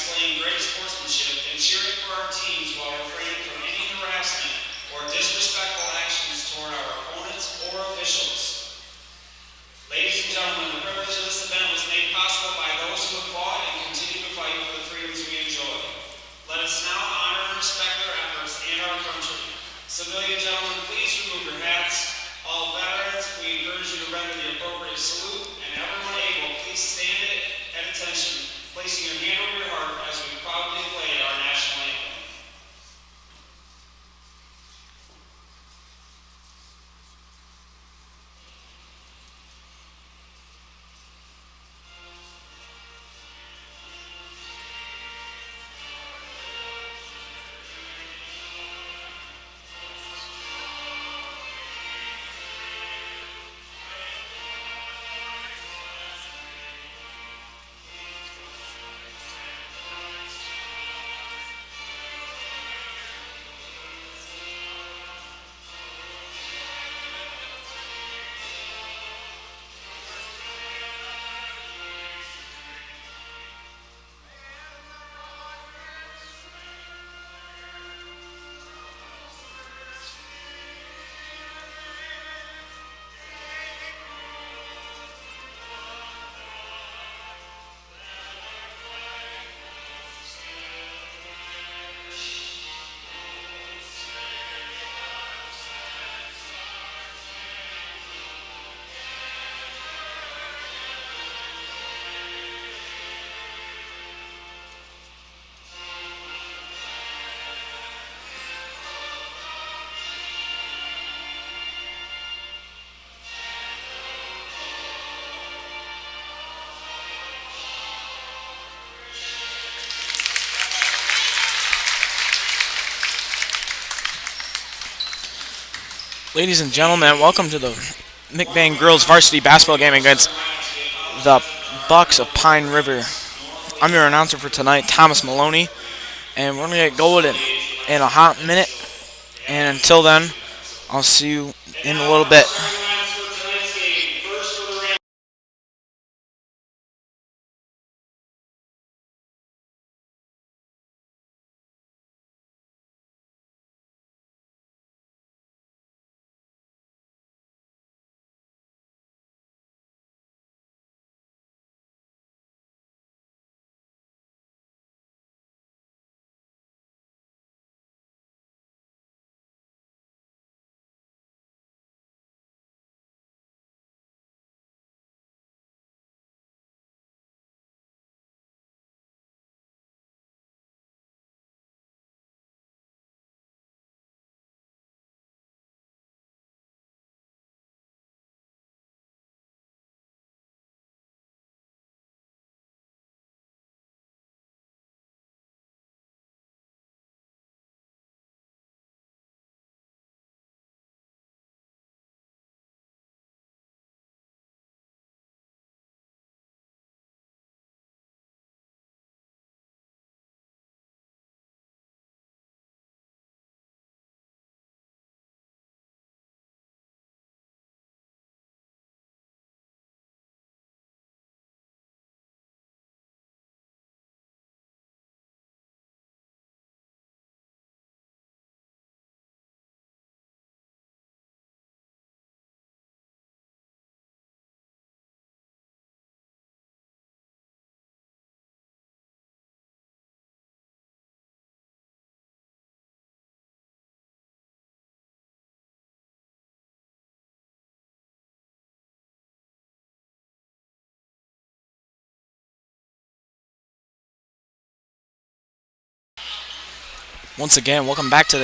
displaying great sportsmanship and cheering for our teams while refraining from any harassment or disrespectful actions toward our opponents or officials. Ladies and gentlemen, the privilege of this event was made possible by those who have fought and continue to fight for the freedoms we enjoy. Let us now honor and respect their efforts and our country. Civilian gentlemen, please remove your hats. All veterans, we encourage you to render the appropriate salute, and everyone able, please stand at attention, placing your hand over your heart as we proudly play our national anthem. Ladies and gentlemen, welcome to the McBain girls varsity basketball game against the Bucks of Pine River. I'm your announcer for tonight, Thomas Maloney, and we're going to get going in a hot minute. And until then, I'll see you in a little bit. Once again, welcome back to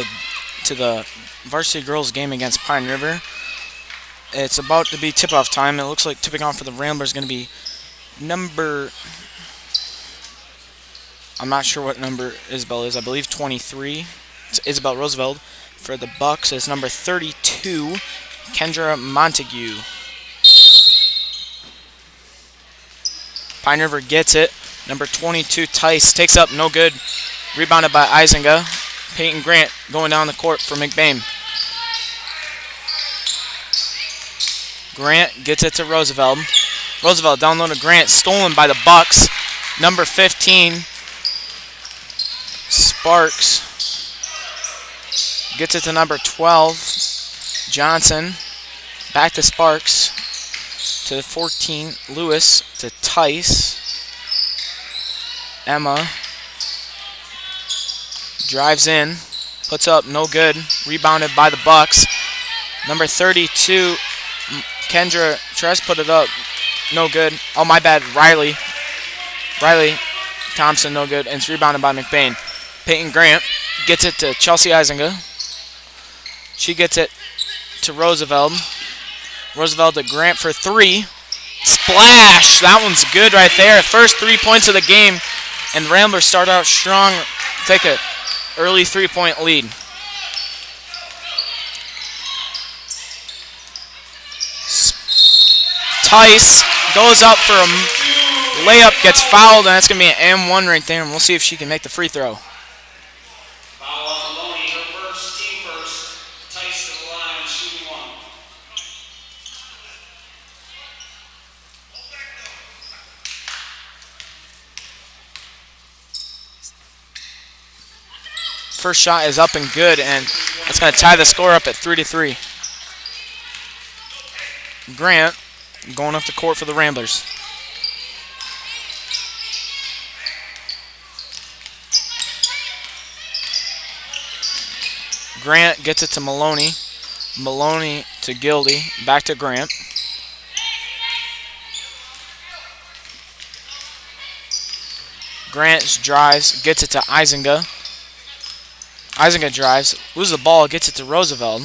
the varsity girls game against Pine River. It's about to be tip-off time. It looks like tipping off for the Ramblers is going to be number... I'm not sure what number Isabel is. I believe 23. It's Isabel Roosevelt. For the Bucks, it's number 32, Kendra Montague. Pine River gets it. Number 22, Tice, takes up, no good. Rebounded by Isinga. Peyton Grant going down the court for McBain. Grant gets it to Roosevelt. Roosevelt down low to Grant, stolen by the Bucks. Number 15, Sparks. Gets it to number 12, Johnson. Back to Sparks. To 14, Lewis. To Tice. Emma. Drives in. Puts up, no good. Rebounded by the Bucks. Number 32, Kendra tries to put it up. No good. Oh, my bad. Riley Thompson, no good. And it's rebounded by McBain. Peyton Grant gets it to Chelsea Isinga. She gets it to Roosevelt. Roosevelt to Grant for 3. Splash! That one's good right there. First 3 points of the game. And the Ramblers start out strong. Take an early 3-point lead. Tice goes up for a layup, gets fouled, and that's going to be an M1 right there. And we'll see if she can make the free throw. Foul on Maloney, her first, team first. Tice to the line, shooting 1. First shot is up and good, and that's going to tie the score up at 3-3. Grant going up the court for the Ramblers. Grant gets it to Maloney. Maloney to Gildy. Back to Grant. Grant drives, gets it to Isinga. Isinga drives, loses the ball, gets it to Roosevelt.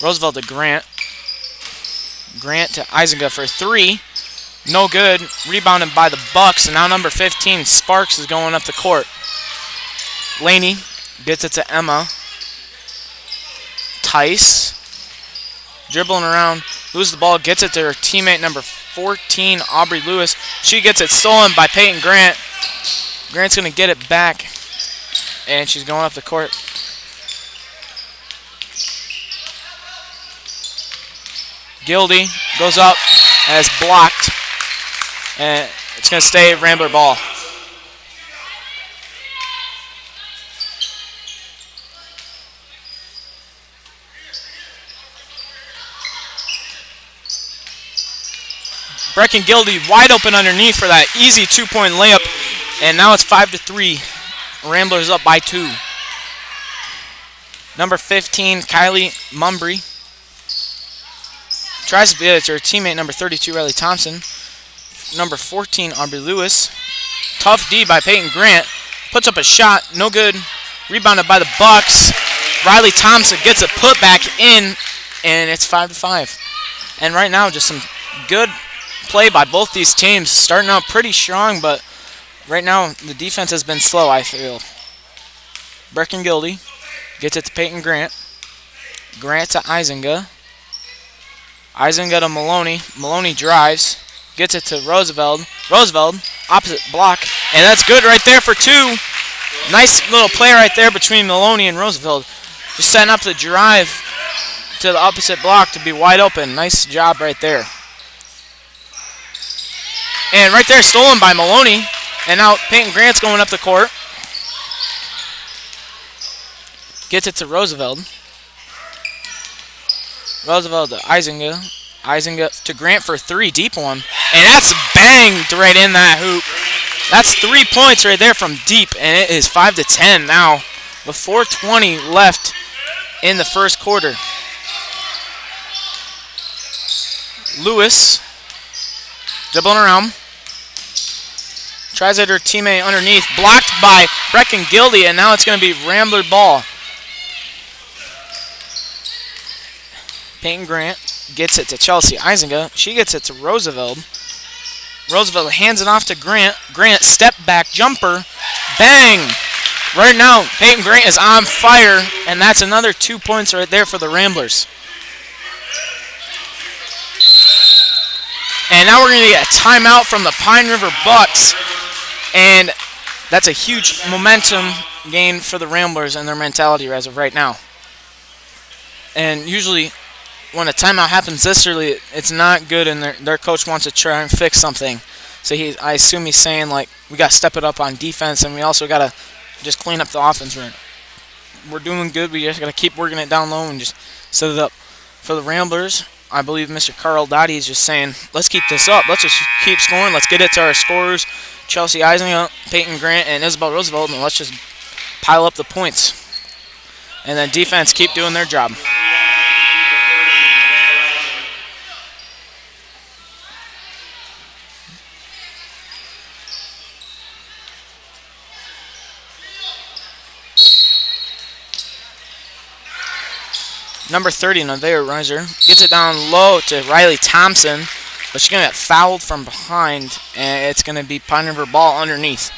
Roosevelt to Grant. Grant to Isinga for 3. No good. Rebounded by the Bucks. And now number 15, Sparks, is going up the court. Laney gets it to Emma. Tice. Dribbling around. Loses the ball. Gets it to her teammate number 14, Aubrey Lewis. She gets it stolen by Peyton Grant. Grant's going to get it back. And she's going up the court. Gildy goes up and is blocked. And it's going to stay Rambler ball. Brecken Gildy wide open underneath for that easy 2-point layup. And now it's 5-3. Ramblers up by 2. Number 15, Kylie Mumbry. Tries to get it to her teammate, number 32, Riley Thompson. Number 14, Aubrey Lewis. Tough D by Peyton Grant. Puts up a shot, no good. Rebounded by the Bucks. Riley Thompson gets a putback in, and it's 5-5. And right now, just some good play by both these teams. Starting out pretty strong, but right now, the defense has been slow, I feel. Brecken Gildy gets it to Peyton Grant. Grant to Isinga. Isinga to Maloney. Maloney drives. Gets it to Roosevelt. Roosevelt, opposite block. And that's good right there for 2. Nice little play right there between Maloney and Roosevelt. Just setting up the drive to the opposite block to be wide open. Nice job right there. And right there, stolen by Maloney. And now Peyton Grant's going up the court. Gets it to Roosevelt. Roosevelt to Isinga. Isinga to Grant for 3, deep one. And that's banged right in that hoop. That's 3 points right there from deep, and it is 5-10 now with 4:20 left in the first quarter. Lewis dribbling around. Tries at her teammate underneath. Blocked by Brecken Gildy, and now it's going to be Rambler ball. Peyton Grant gets it to Chelsea Isinga. She gets it to Roosevelt. Roosevelt hands it off to Grant. Grant, step back jumper. Bang! Right now, Peyton Grant is on fire, and that's another 2 points right there for the Ramblers. And now we're going to get a timeout from the Pine River Bucks. And that's a huge momentum gain for the Ramblers and their mentality as of right now. And usually when a timeout happens this early, it's not good, and their coach wants to try and fix something. So I assume he's saying, like, we got to step it up on defense, and we also got to just clean up the offense right now. We're doing good. We just got to keep working it down low and just set it up. For the Ramblers, I believe Mr. Carl Dottie is just saying, let's keep this up. Let's just keep scoring. Let's get it to our scorers, Chelsea Eisinga, Peyton Grant, and Isabel Roosevelt, and let's just pile up the points. And then defense keep doing their job. Number 30, Nevaeh Reiser, gets it down low to Riley Thompson, but she's going to get fouled from behind, and it's going to be Pine River ball underneath.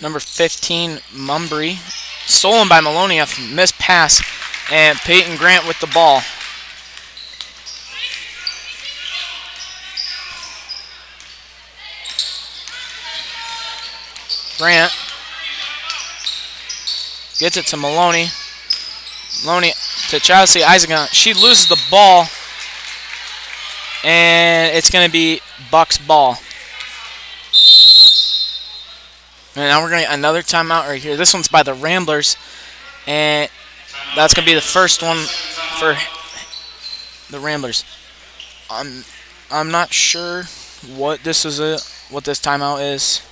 Number 15, Mumbry, stolen by Maloney off a missed pass, and Peyton Grant with the ball. Grant gets it to Maloney. Maloney to Chelsea Eisinga. She loses the ball, and it's going to be Bucks ball. And now we're going to get another timeout right here. This one's by the Ramblers, and that's going to be the first one for the Ramblers. I'm not sure what this what this timeout is.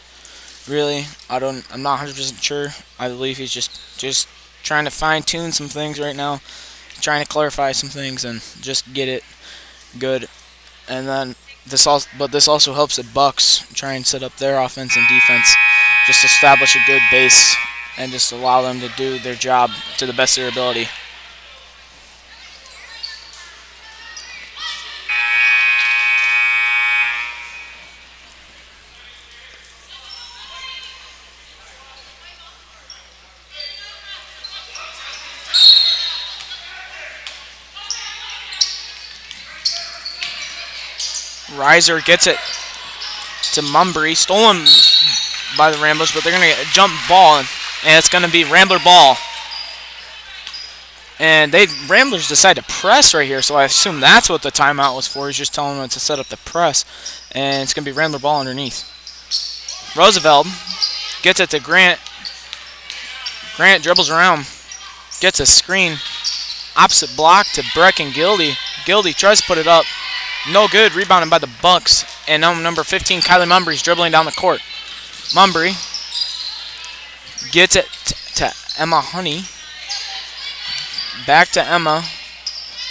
Really, I'm not 100% sure. I believe he's just trying to fine-tune some things right now, trying to clarify some things and just get it good. And then this also helps the Bucks try and set up their offense and defense, just establish a good base and just allow them to do their job to the best of their ability. Reiser gets it to Mumbry, stolen by the Ramblers, but they're going to get a jump ball, and it's going to be Rambler ball. And Ramblers decide to press right here, so I assume that's what the timeout was for. He's just telling them to set up the press, and it's going to be Rambler ball underneath. Roosevelt gets it to Grant. Grant dribbles around, gets a screen, opposite block to Brecken Gildy. Gildy tries to put it up. No good, rebounded by the Bucks. And now number 15, Kylie Mumbry's dribbling down the court. Mumbry gets it to Emma Honey. Back to Emma.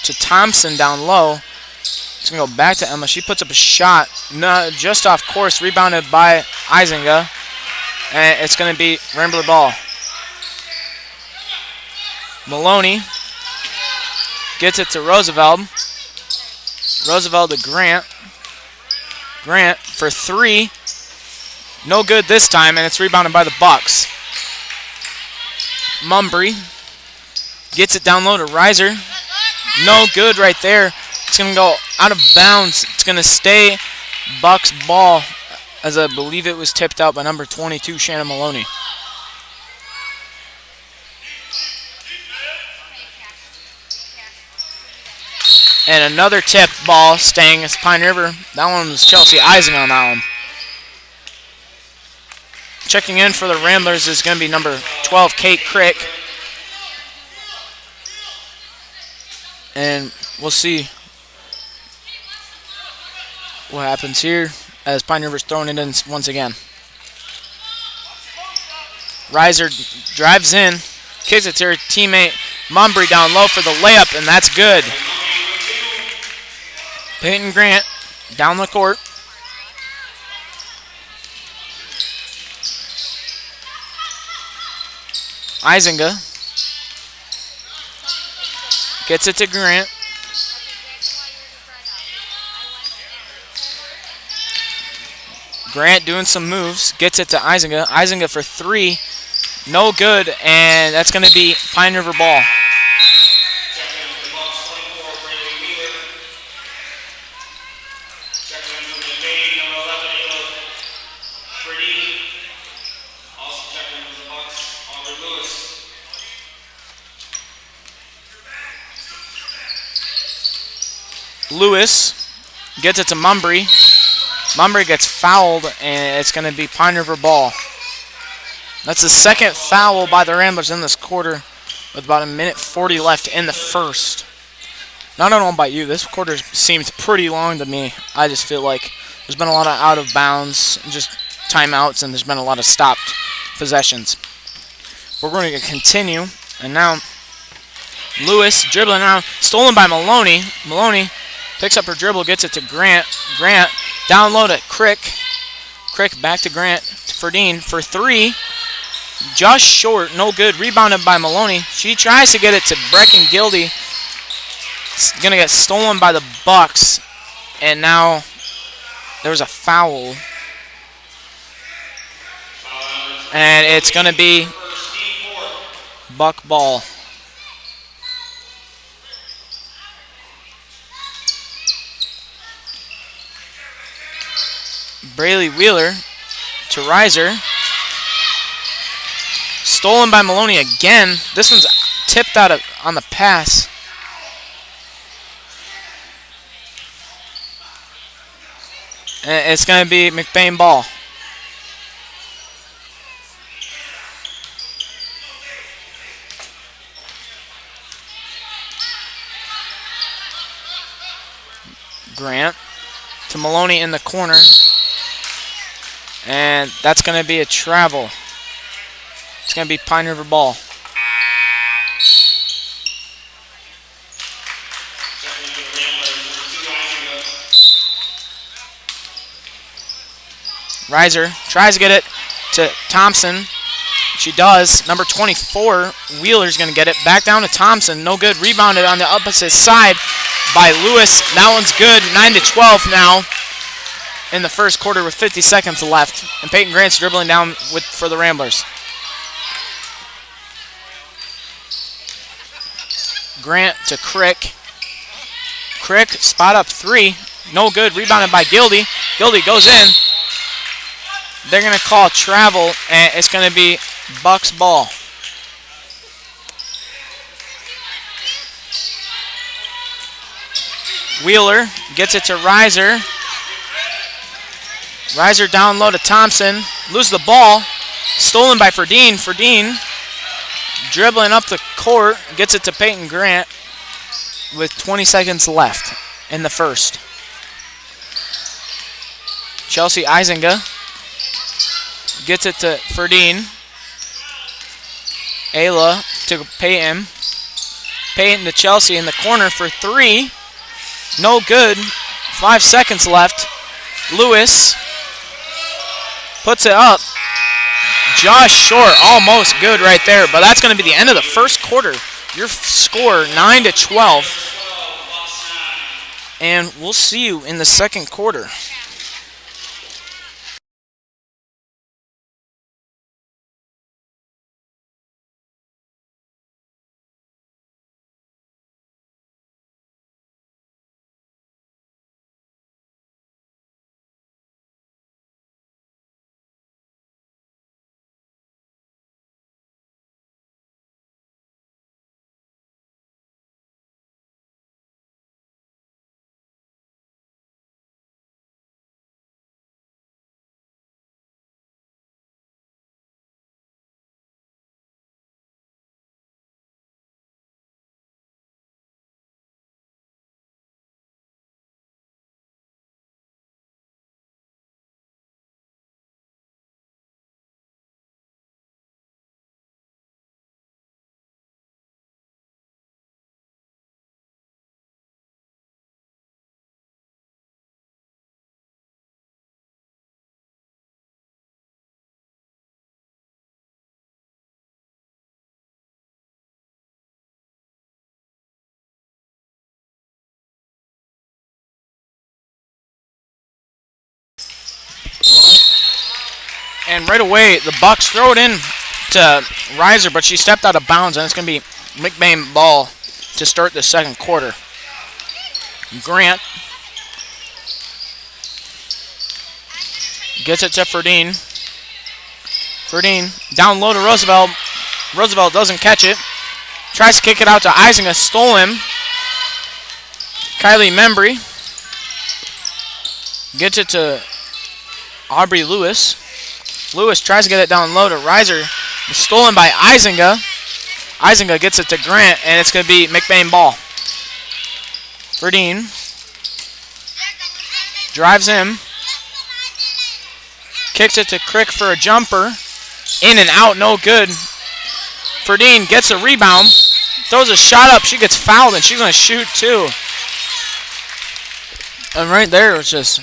To Thompson down low. It's going to go back to Emma. She puts up a shot. No, just off course, rebounded by Eisinga. And it's going to be Rambler ball. Maloney gets it to Roosevelt. Roosevelt to Grant. Grant for three. No good this time, and it's rebounded by the Bucks. Mumbry gets it down low to Reiser. No good right there. It's going to go out of bounds. It's going to stay Bucks ball, as I believe it was tipped out by number 22, Shannon Maloney. And another tip ball staying as Pine River. That one was Chelsea Eisinga on that one. Checking in for the Ramblers is going to be number 12, Kate Crick. And we'll see what happens here as Pine River's throwing it in once again. Reiser drives in, kicks it to her teammate Mumbry down low for the layup, and that's good. Peyton Grant down the court. Eisinga gets it to Grant. Grant doing some moves, gets it to Eisinga. Eisinga for three, no good, and that's going to be Pine River ball. Lewis gets it to Mumbry. Mumbry gets fouled, and it's going to be Pine River ball. That's the second foul by the Ramblers in this quarter with about 1:40 left in the first. Now, I don't know about you. This quarter seems pretty long to me. I just feel like there's been a lot of out of bounds, just timeouts, and there's been a lot of stopped possessions. We're going to continue, and now Lewis dribbling now, stolen by Maloney. Maloney picks up her dribble, gets it to Grant. Grant down low to Crick. Crick back to Grant. To Ferdine for three. Just short, no good. Rebounded by Maloney. She tries to get it to Brecken Gildy. It's going to get stolen by the Bucks. And now there's a foul. And it's going to be Buck ball. Braylee Wheeler to Reiser. Stolen by Maloney again. This one's tipped out on the pass. And it's going to be McBain ball. Grant to Maloney in the corner. And that's going to be a travel. It's going to be Pine River ball. Reiser tries to get it to Thompson. She does. Number 24, Wheeler's going to get it. Back down to Thompson. No good. Rebounded on the opposite side by Lewis. That one's good. 9-12 now in the first quarter with 50 seconds left. And Peyton Grant's dribbling down for the Ramblers. Grant to Crick. Crick, spot up three. No good. Rebounded by Gildy. Gildy goes in. They're going to call travel, and it's going to be Bucks ball. Wheeler gets it to Reiser. Reiser down low to Thompson. Loses the ball. Stolen by Ferdine. Ferdine dribbling up the court. Gets it to Peyton Grant with 20 seconds left in the first. Chelsea Isinga gets it to Ferdine. Ayla to Peyton. Peyton to Chelsea in the corner for three. No good. 5 seconds left. Lewis puts it up. Just short. Almost good right there. But that's going to be the end of the first quarter. Your score 9-12. And we'll see you in the second quarter. And right away, the Bucks throw it in to Reiser, but she stepped out of bounds, and it's going to be McBain ball to start the second quarter. Grant gets it to Ferdine. Ferdine down low to Roosevelt. Roosevelt doesn't catch it. Tries to kick it out to Isinga. Stole him. Kylie Membry gets it to Aubrey Lewis. Lewis tries to get it down low to Reiser. It's stolen by Izinga. Izinga gets it to Grant, and it's going to be McBain ball. Verdine drives in. Kicks it to Crick for a jumper. In and out, no good. Verdine gets a rebound. Throws a shot up. She gets fouled, and she's going to shoot too. And right there was just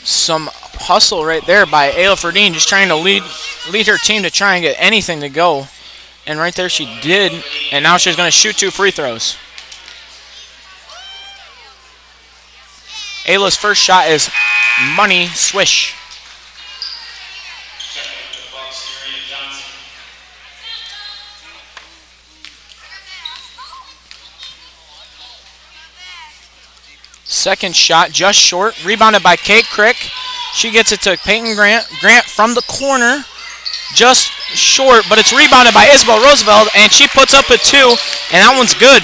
some hustle right there by Ayla Verdine, just trying to lead her team to try and get anything to go. And right there she did, and now she's going to shoot 2 free throws. Ayla's first shot is money swish. Second shot just short, rebounded by Kate Crick. She gets it to Peyton Grant. Grant from the corner, just short, but it's rebounded by Isabel Roosevelt, and she puts up a 2, and that one's good.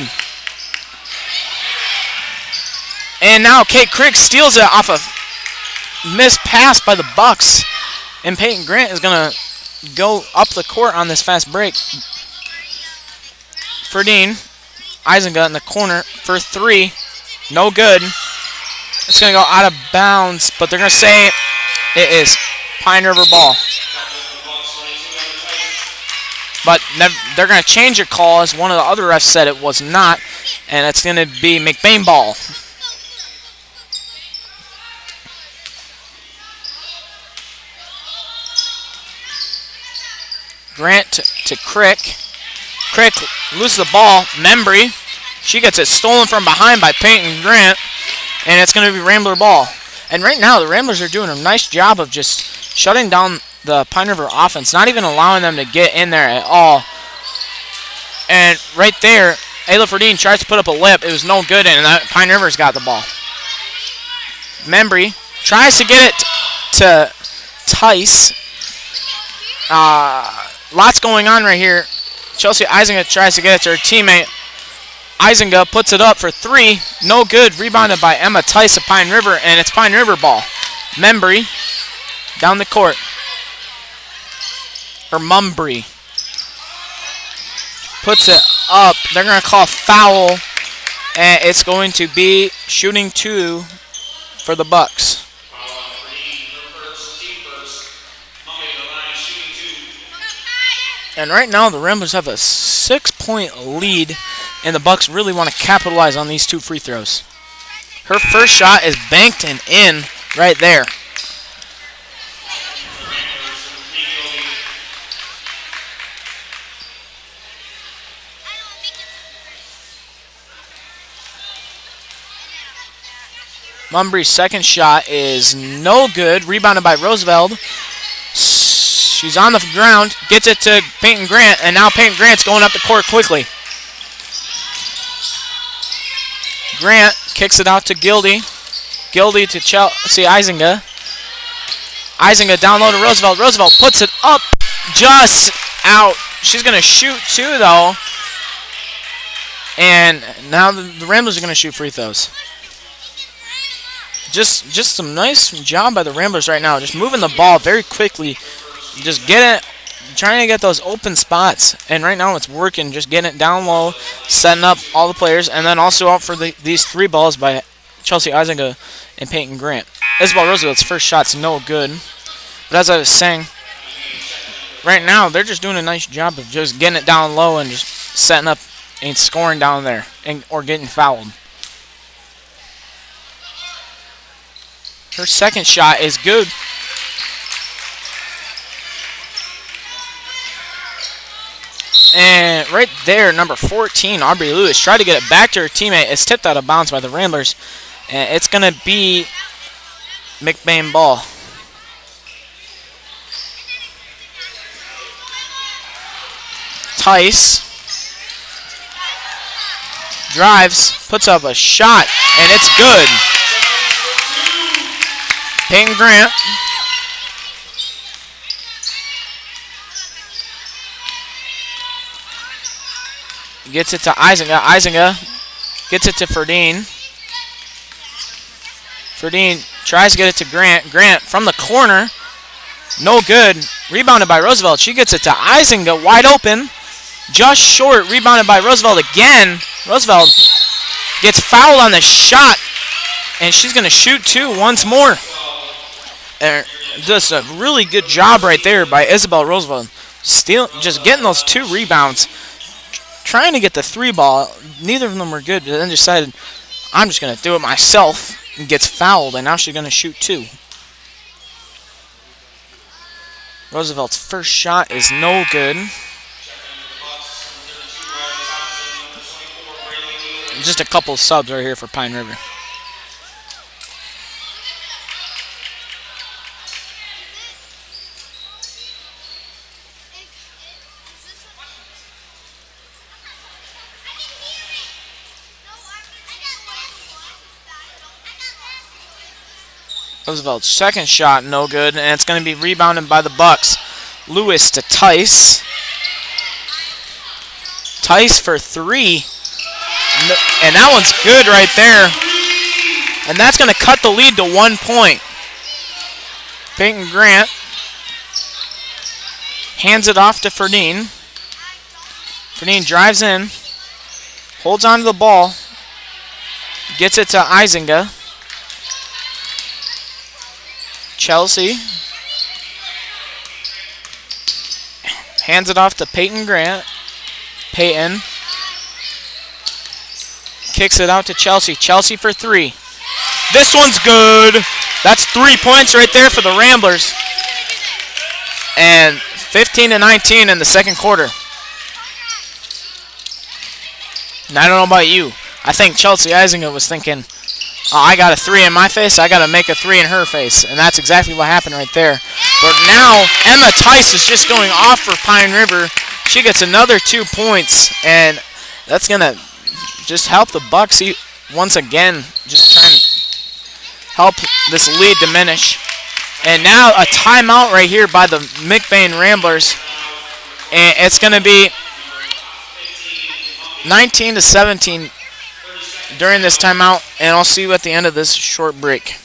And now Kate Crick steals it off a missed pass by the Bucks, and Peyton Grant is going to go up the court on this fast break. Verdine, Izinga in the corner for 3, no good. It's going to go out of bounds, but they're going to say it is Pine River ball. But they're going to change a call, as one of the other refs said it was not, and it's going to be McBain ball. Grant to Crick. Crick loses the ball. Membry. She gets it stolen from behind by Peyton Grant, and it's going to be Rambler ball. And right now, the Ramblers are doing a nice job of just shutting down the Pine River offense, not even allowing them to get in there at all. And right there, Ayla Verdine tries to put up a lip. It was no good, and Pine River's got the ball. Membry tries to get it to Tice. Lots going on right here. Chelsea Izinga tries to get it to her teammate. Izinga puts it up for 3. No good. Rebounded by Emma Tice of Pine River, and it's Pine River ball. Membry down the court. Or Mumbry. Puts it up. They're going to call foul, and it's going to be shooting 2 for the Bucks. And right now, the Ramblers have a 6-point lead, and the Bucks really want to capitalize on these 2 free throws. Her first shot is banked and in right there. Mumbry's second shot is no good. Rebounded by Roosevelt. She's on the ground, gets it to Peyton Grant, and now Peyton Grant's going up the court quickly. Grant kicks it out to Gildy. Gildy to Chelsea Izinga. Izinga down low to Roosevelt. Roosevelt puts it up, just out. She's going to shoot 2, though. And now the Ramblers are going to shoot free throws. Just some nice job by the Ramblers right now. Just moving the ball very quickly. Just get it, trying to get those open spots. And right now it's working. Just getting it down low, setting up all the players. And then also out for these 3 balls by Chelsea Izinga and Peyton Grant. Isabel Roosevelt's first shot's no good. But as I was saying, right now they're just doing a nice job of just getting it down low and just setting up and scoring down there or getting fouled. Her second shot is good. And right there, number 14, Aubrey Lewis, tried to get it back to her teammate. It's tipped out of bounds by the Ramblers. And it's going to be McBain ball. Tice drives, puts up a shot, and it's good. Peyton Grant gets it to Izinga. Izinga gets it to Verdine. Ferdine tries to get it to Grant. Grant from the corner. No good. Rebounded by Roosevelt. She gets it to Isinga, wide open. Just short. Rebounded by Roosevelt again. Roosevelt gets fouled on the shot, and she's going to shoot two once more. Just a really good job right there by Isabel Roosevelt. Just getting those two rebounds. Trying to get the three ball. Neither of them were good, but then decided, I'm just going to do it myself. And gets fouled, and now she's going to shoot two. Roosevelt's first shot is no good. Just a couple subs right here for Pine River. Roosevelt's second shot, no good, and it's going to be rebounded by the Bucks. Lewis to Tice. Tice for three. And that one's good right there. And that's going to cut the lead to 1 point. Peyton Grant hands it off to Ferdine. Ferdine drives in. Holds on to the ball. Gets it to Isinga. Chelsea hands it off to Peyton Grant. Peyton kicks it out to Chelsea. Chelsea for three. This one's good. That's 3 points right there for the Ramblers. And 15-19 in the second quarter. And I don't know about you. I think Chelsea Isinga was thinking, oh, I got a three in my face, I got to make a three in her face. And that's exactly what happened right there. But now Emma Tice is just going off for Pine River. She gets another 2 points, and that's going to just help the Bucks once again, just trying to help this lead diminish. And now a timeout right here by the McBain Ramblers. And it's going to be 19-17 during this timeout, and I'll see you at the end of this short break.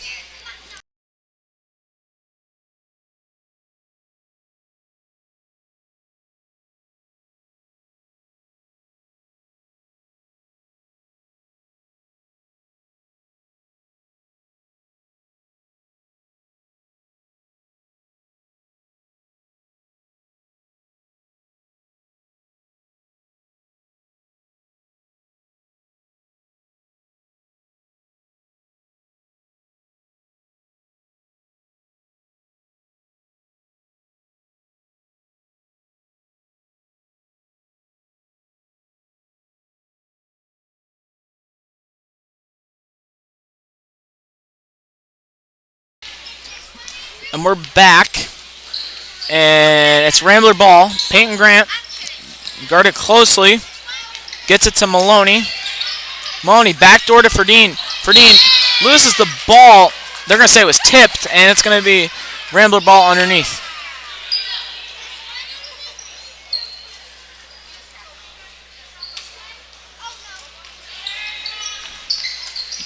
And we're back. And it's Rambler ball. Peyton Grant guarded closely. Gets it to Maloney. Maloney backdoor to Ferdine. Ferdine loses the ball. They're going to say it was tipped, and it's going to be Rambler ball underneath.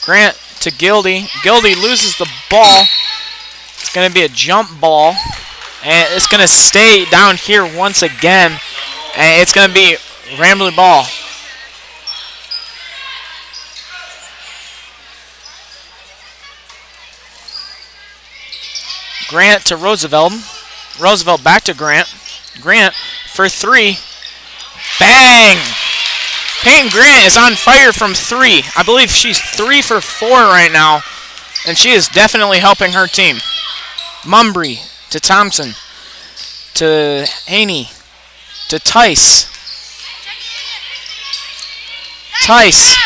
Grant to Gildy. Gildy loses the ball. It's going to be a jump ball. And it's going to stay down here once again. And it's going to be Rambler ball. Grant to Roosevelt. Roosevelt back to Grant. Grant for three. Bang! Peyton Grant is on fire from three. I believe she's 3 for 4 right now. And she is definitely helping her team. Mumbry to Thompson. To Haney. To Tice. Tice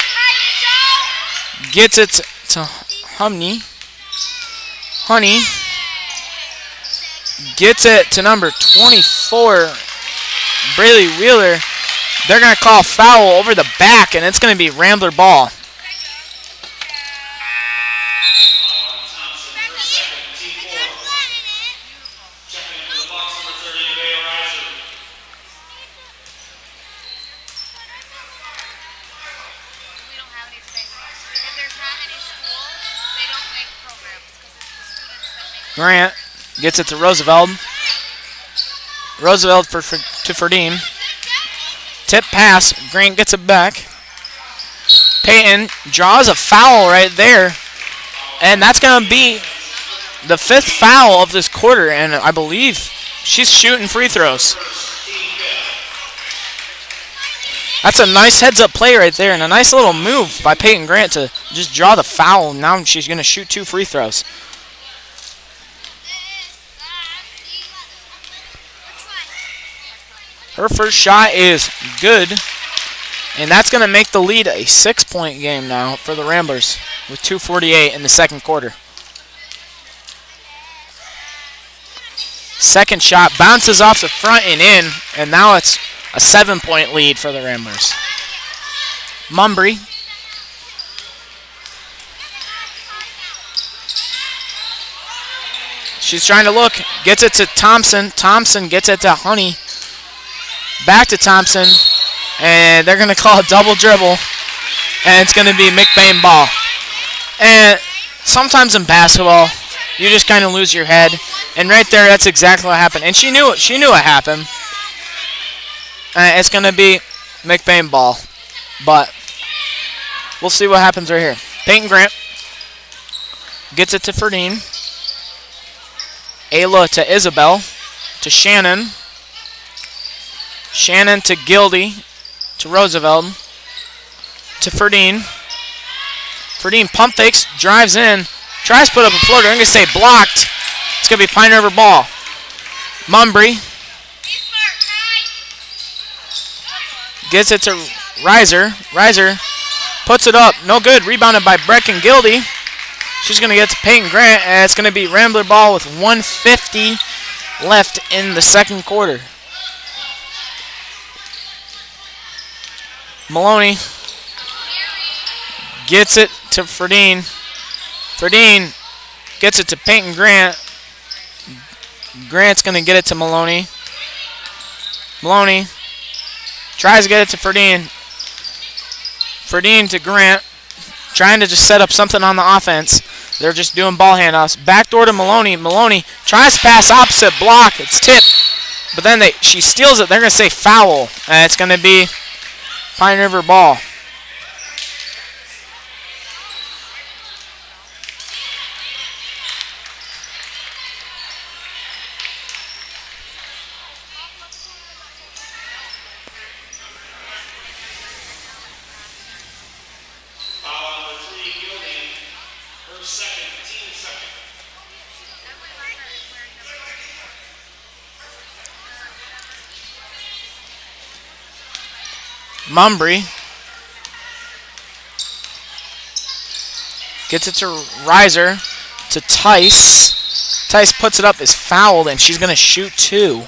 gets it to Honey. Honey gets it to number 24, Braylee Wheeler. They're going to call foul over the back, and it's going to be Rambler ball. Grant gets it to Roosevelt. Roosevelt to Ferdine. Tip pass. Grant gets it back. Peyton draws a foul right there. And that's going to be the 5th foul of this quarter. And I believe she's shooting free throws. That's a nice heads-up play right there. And a nice little move by Peyton Grant to just draw the foul. Now she's going to shoot 2 free throws. Her first shot is good, and that's going to make the lead a 6-point game now for the Ramblers with 2:48 in the second quarter. Second shot bounces off the front and in, and now it's a 7-point lead for the Ramblers. Mumbry. She's trying to look, gets it to Thompson. Thompson gets it to Honey. Back to Thompson, and they're going to call a double dribble, and it's going to be McBain ball. And sometimes in basketball, you just kind of lose your head, and right there, that's exactly what happened. And she knew it happened. It's going to be McBain ball, but we'll see what happens right here. Peyton Grant gets it to Ferdine. Ayla to Isabel, to Shannon. Shannon to Gildy, to Roosevelt, to Ferdine. Ferdine pump fakes, drives in, tries to put up a floater. I'm going to say blocked. It's going to be Pine River ball. Mumbry gets it to Reiser. Reiser puts it up. No good. Rebounded by Brecken Gildy. She's going to get to Peyton Grant, and it's going to be Rambler ball with 1:50 left in the second quarter. Maloney gets it to Ferdine. Ferdine gets it to Peyton Grant. Grant's going to get it to Maloney. Maloney tries to get it to Ferdine. Ferdine to Grant. Trying to just set up something on the offense. They're just doing ball handoffs. Backdoor to Maloney. Maloney tries to pass opposite block. It's tipped. But then she steals it. They're going to say foul. And it's going to be Pine River ball. Mumbry gets it to Reiser, to Tice. Tice puts it up, is fouled, and she's going to shoot 2.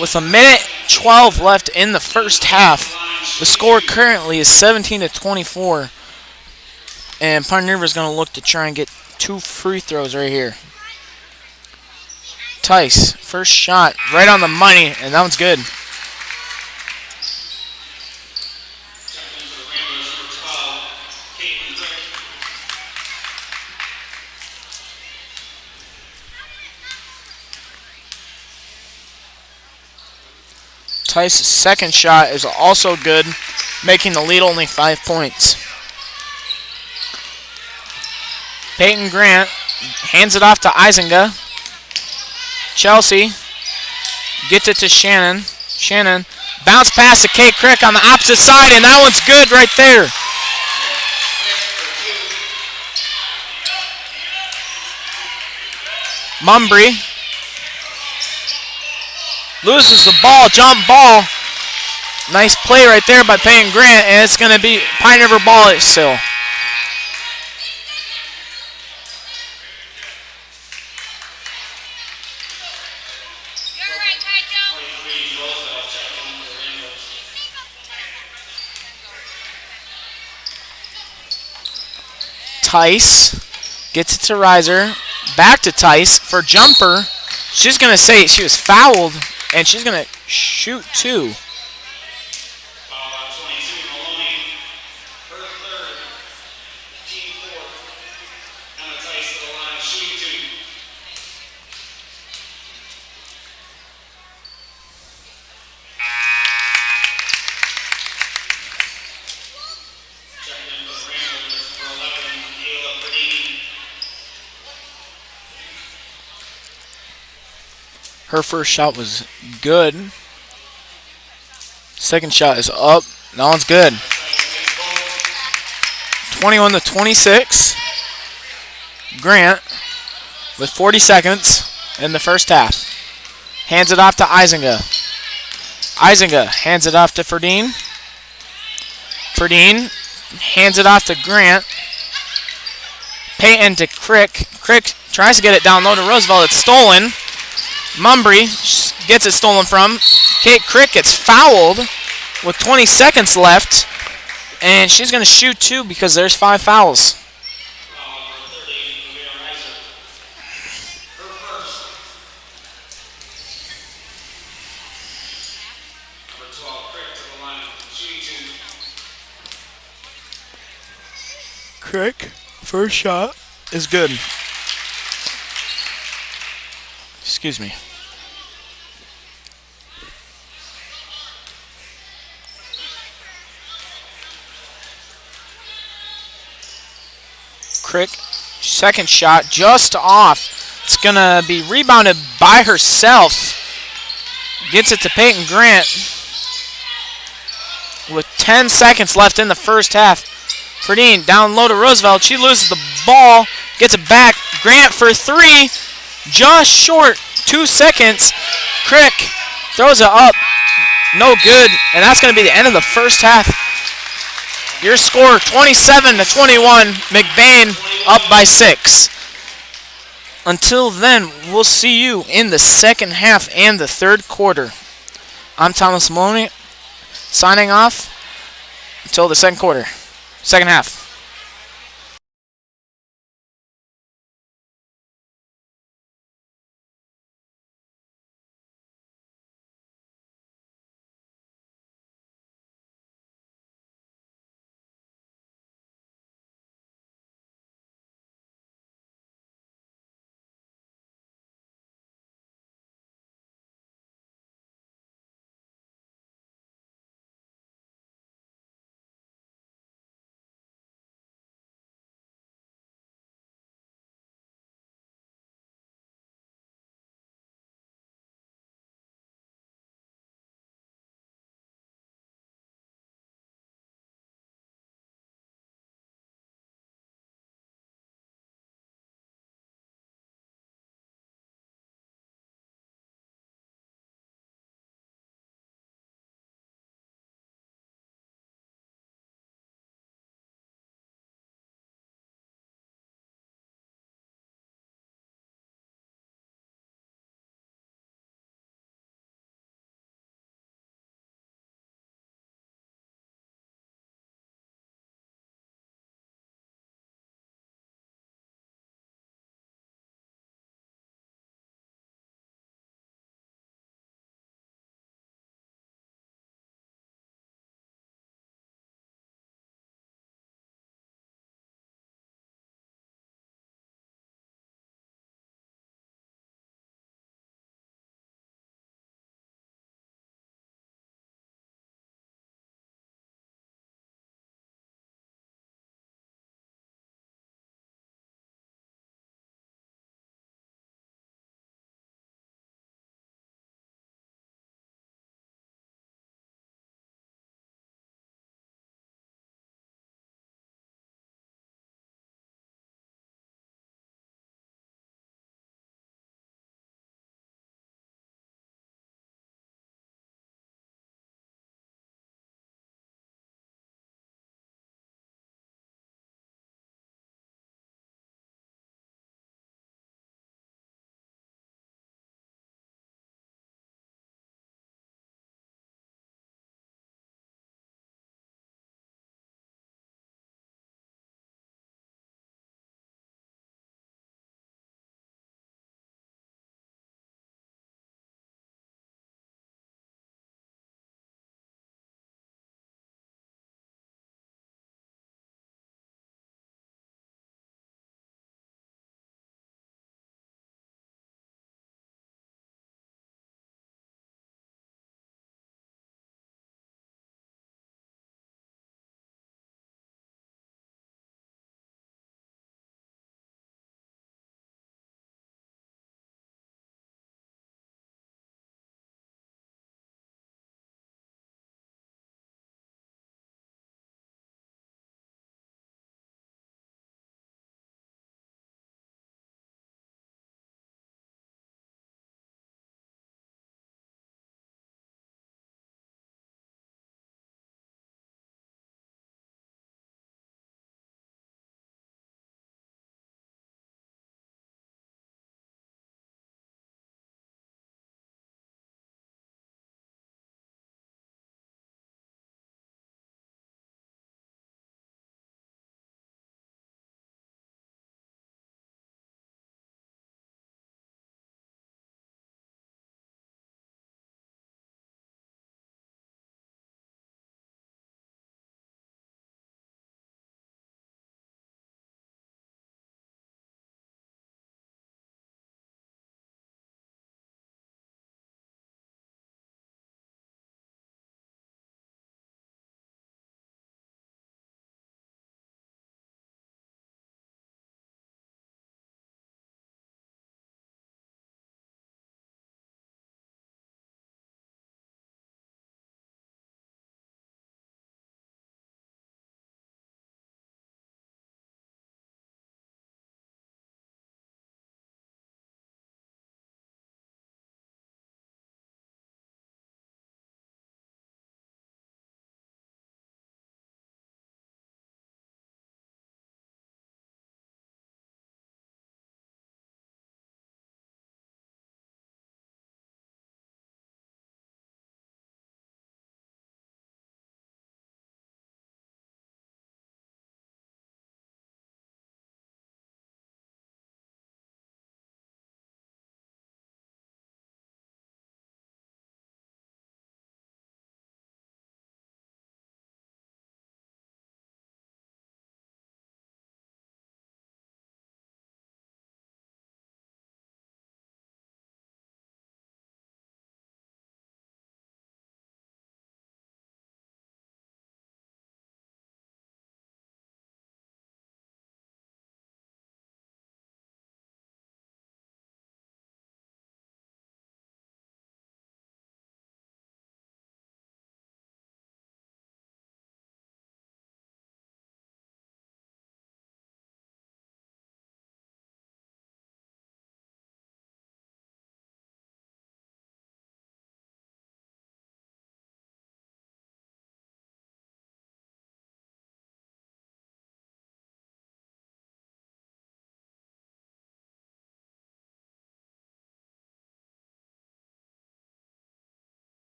With 1:12 left in the first half, the score currently is 17-24, and Pine River is going to look to try and get 2 free throws right here. Tice, first shot, right on the money, and that one's good. Tice's second shot is also good, making the lead only 5 points. Peyton Grant hands it off to Isinga. Chelsea gets it to Shannon. Shannon bounce pass to Kate Crick on the opposite side, and that one's good right there. Mumbry loses the ball, jump ball. Nice play right there by Peyton Grant, and it's going to be Pine River ball still. Tice gets it to Reiser. Back to Tice for jumper. She's going to say she was fouled, and she's going to shoot 2. Her first shot was good. Second shot is up. That one's good. 21 to 26. Grant with 40 seconds in the first half. Hands it off to Isinga. Isinga hands it off to Ferdine. Ferdine hands it off to Grant. Payton to Crick. Crick tries to get it down low to Roosevelt. It's stolen. Mumbry gets it stolen from. Kate Crick gets fouled with 20 seconds left. And she's going to shoot two because there's 5 fouls. Crick, first shot is good. Excuse me. Crick, second shot, just off. It's going to be rebounded by herself. Gets it to Peyton Grant with 10 seconds left in the first half. Ferdine down low to Roosevelt. She loses the ball, gets it back. Grant for three, just short, 2 seconds. Crick throws it up, no good, and that's going to be the end of the first half. Your score 27 to 21. McBain up by 6. Until then, we'll see you in the second half and the third quarter. I'm Thomas Maloney, signing off until the second half.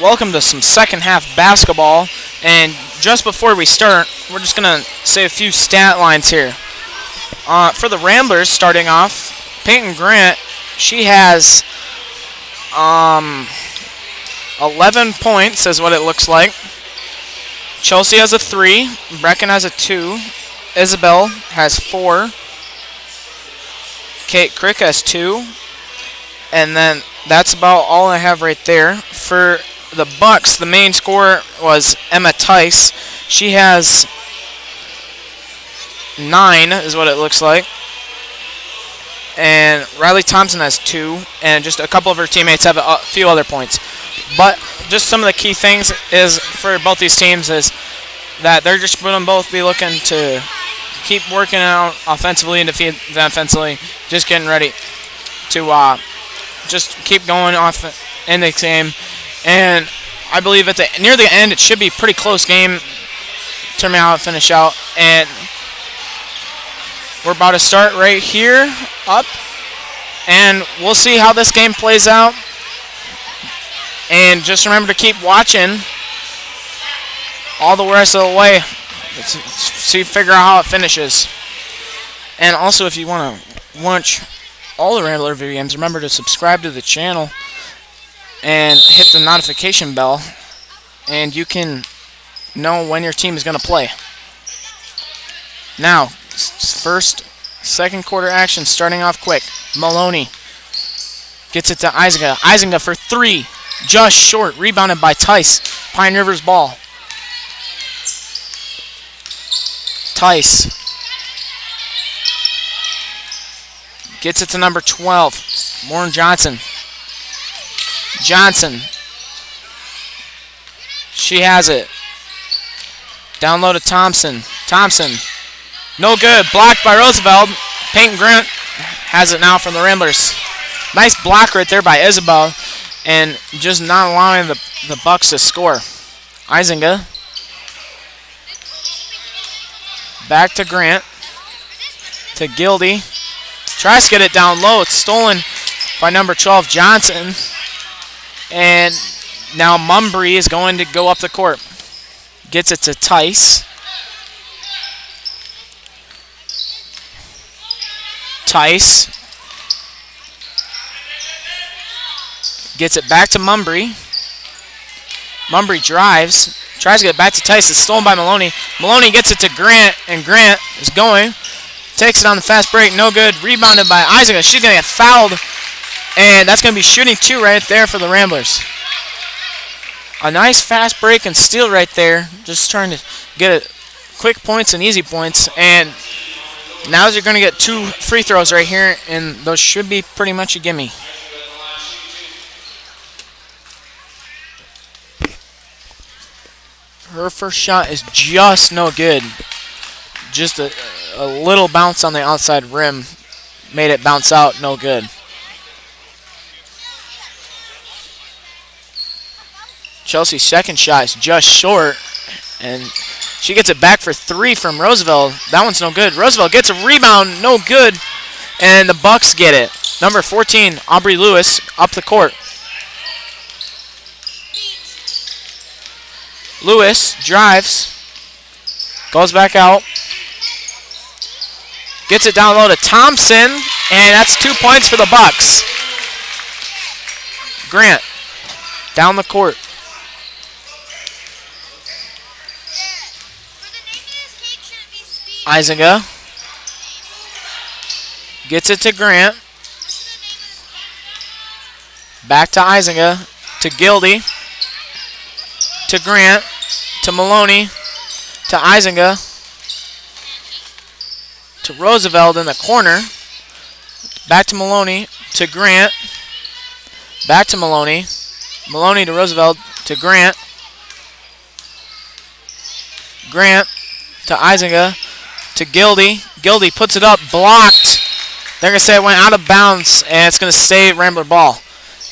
welcome to some second half basketball. And just before we start, we're just going to say a few stat lines here. For the Ramblers, starting off, Peyton Grant, she has 11 points is what it looks like. Chelsea has a 3, Brecken has a 2, Isabel has 4, Kate Crick has 2, and then that's about all I have right there. For the Bucks, the main scorer was Emma Tice. She has 9 is what it looks like. And Riley Thompson has 2, and just a couple of her teammates have a few other points. But just some of the key things is for both these teams is that they're just going to both be looking to keep working out offensively and defensively, just getting ready to just keep going off in the game. And I believe near the end it should be a pretty close game. Turn me out, finish out, and we're about to start right here, up, and we'll see how this game plays out. And just remember to keep watching all the rest of the way to figure out how it finishes. And also, if you want to watch all the Rambler video games, remember to subscribe to the channel and hit the notification bell, and you can know when your team is going to play. Now, second quarter action starting off quick. Maloney gets it to Isinga. Isinga for 3. Just short. Rebounded by Tice. Pine River's ball. Tice gets it to number 12. Warren Johnson. Johnson. She has it. Down low to Thompson. Thompson. No good. Blocked by Roosevelt. Peyton Grant has it now from the Ramblers. Nice block right there by Isabel. And just not allowing the Bucks to score. Isinga. Back to Grant. To Gildy. Tries to get it down low. It's stolen by number 12, Johnson. And now Mumbry is going to go up the court. Gets it to Tice. Tice gets it back to Mumbry. Mumbry drives. Tries to get it back to Tice. It's stolen by Maloney. Maloney gets it to Grant, and Grant is going. Takes it on the fast break. No good. Rebounded by Isaac. She's going to get fouled. And that's going to be shooting 2 right there for the Ramblers. A nice fast break and steal right there. Just trying to get it quick points and easy points. And now you're going to get 2 free throws right here, and those should be pretty much a gimme. Her first shot is just no good. Just a little bounce on the outside rim. Made it bounce out, no good. Chelsea's second shot is just short, and she gets it back for 3 from Roosevelt. That one's no good. Roosevelt gets a rebound, no good, and the Bucks get it. Number 14, Aubrey Lewis, up the court. Lewis drives, goes back out, gets it down low to Thompson, and that's 2 points for the Bucks. Grant, down the court. Isinga gets it to Grant. Back to Isinga, to Gildy, to Grant, to Maloney, to Isinga, to Roosevelt in the corner. Back to Maloney, to Grant, back to Maloney. Maloney to Roosevelt, to Grant. Grant to Isinga, to Gildy. Gildy puts it up, blocked. They're going to say it went out of bounds, and it's going to stay Rambler ball.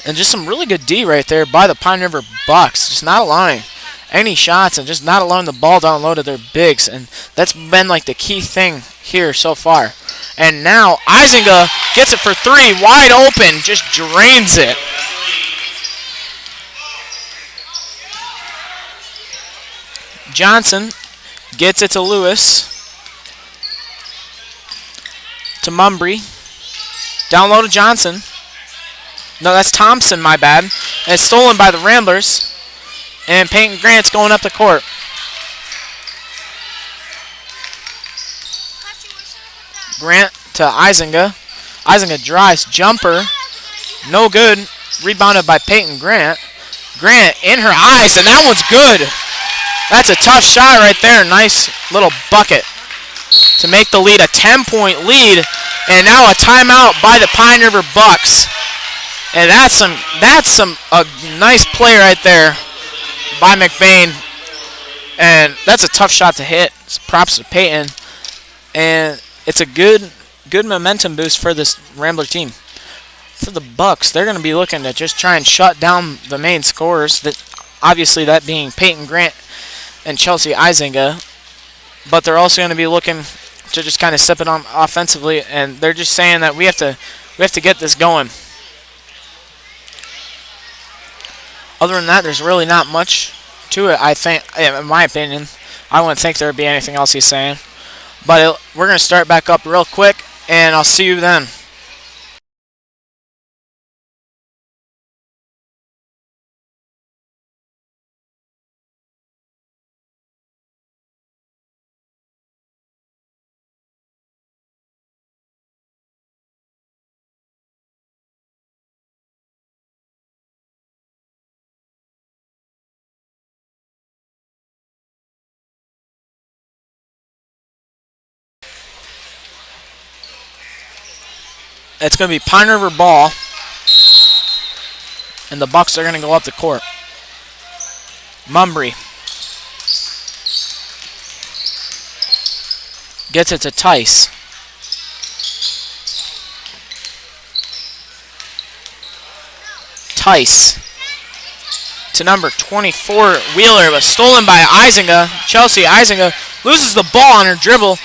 And just some really good D right there by the Pine River Bucks. Just not allowing any shots and just not allowing the ball down low to their bigs. And that's been like the key thing here so far. And now Isinga gets it for 3, wide open, just drains it. Johnson gets it to Lewis. To Mumbry. Down low to Johnson. No, that's Thompson, my bad. And it's stolen by the Ramblers. And Peyton Grant's going up the court. Grant to Isinga. Isinga drives. Jumper. No good. Rebounded by Peyton Grant. Grant in her eyes, and that one's good. That's a tough shot right there. Nice little bucket to make the lead a 10-point lead. And now a timeout by the Pine River Bucks. And that's a nice play right there by McBain. And that's a tough shot to hit. So props to Peyton. And it's a good momentum boost for this Rambler team. For the Bucks, they're going to be looking to just try and shut down the main scorers. Obviously, that being Peyton Grant and Chelsea Isinga. But they're also going to be looking to just kind of sip it on offensively, and they're just saying that we have to get this going. Other than that, there's really not much to it. I think, in my opinion, I wouldn't think there would be anything else he's saying. But we're going to start back up real quick, and I'll see you then. It's going to be Pine River ball, and the Bucks are going to go up the court. Mumbry gets it to Tice. Tice to number 24, Wheeler, but stolen by Isinga. Chelsea Isinga loses the ball on her dribble.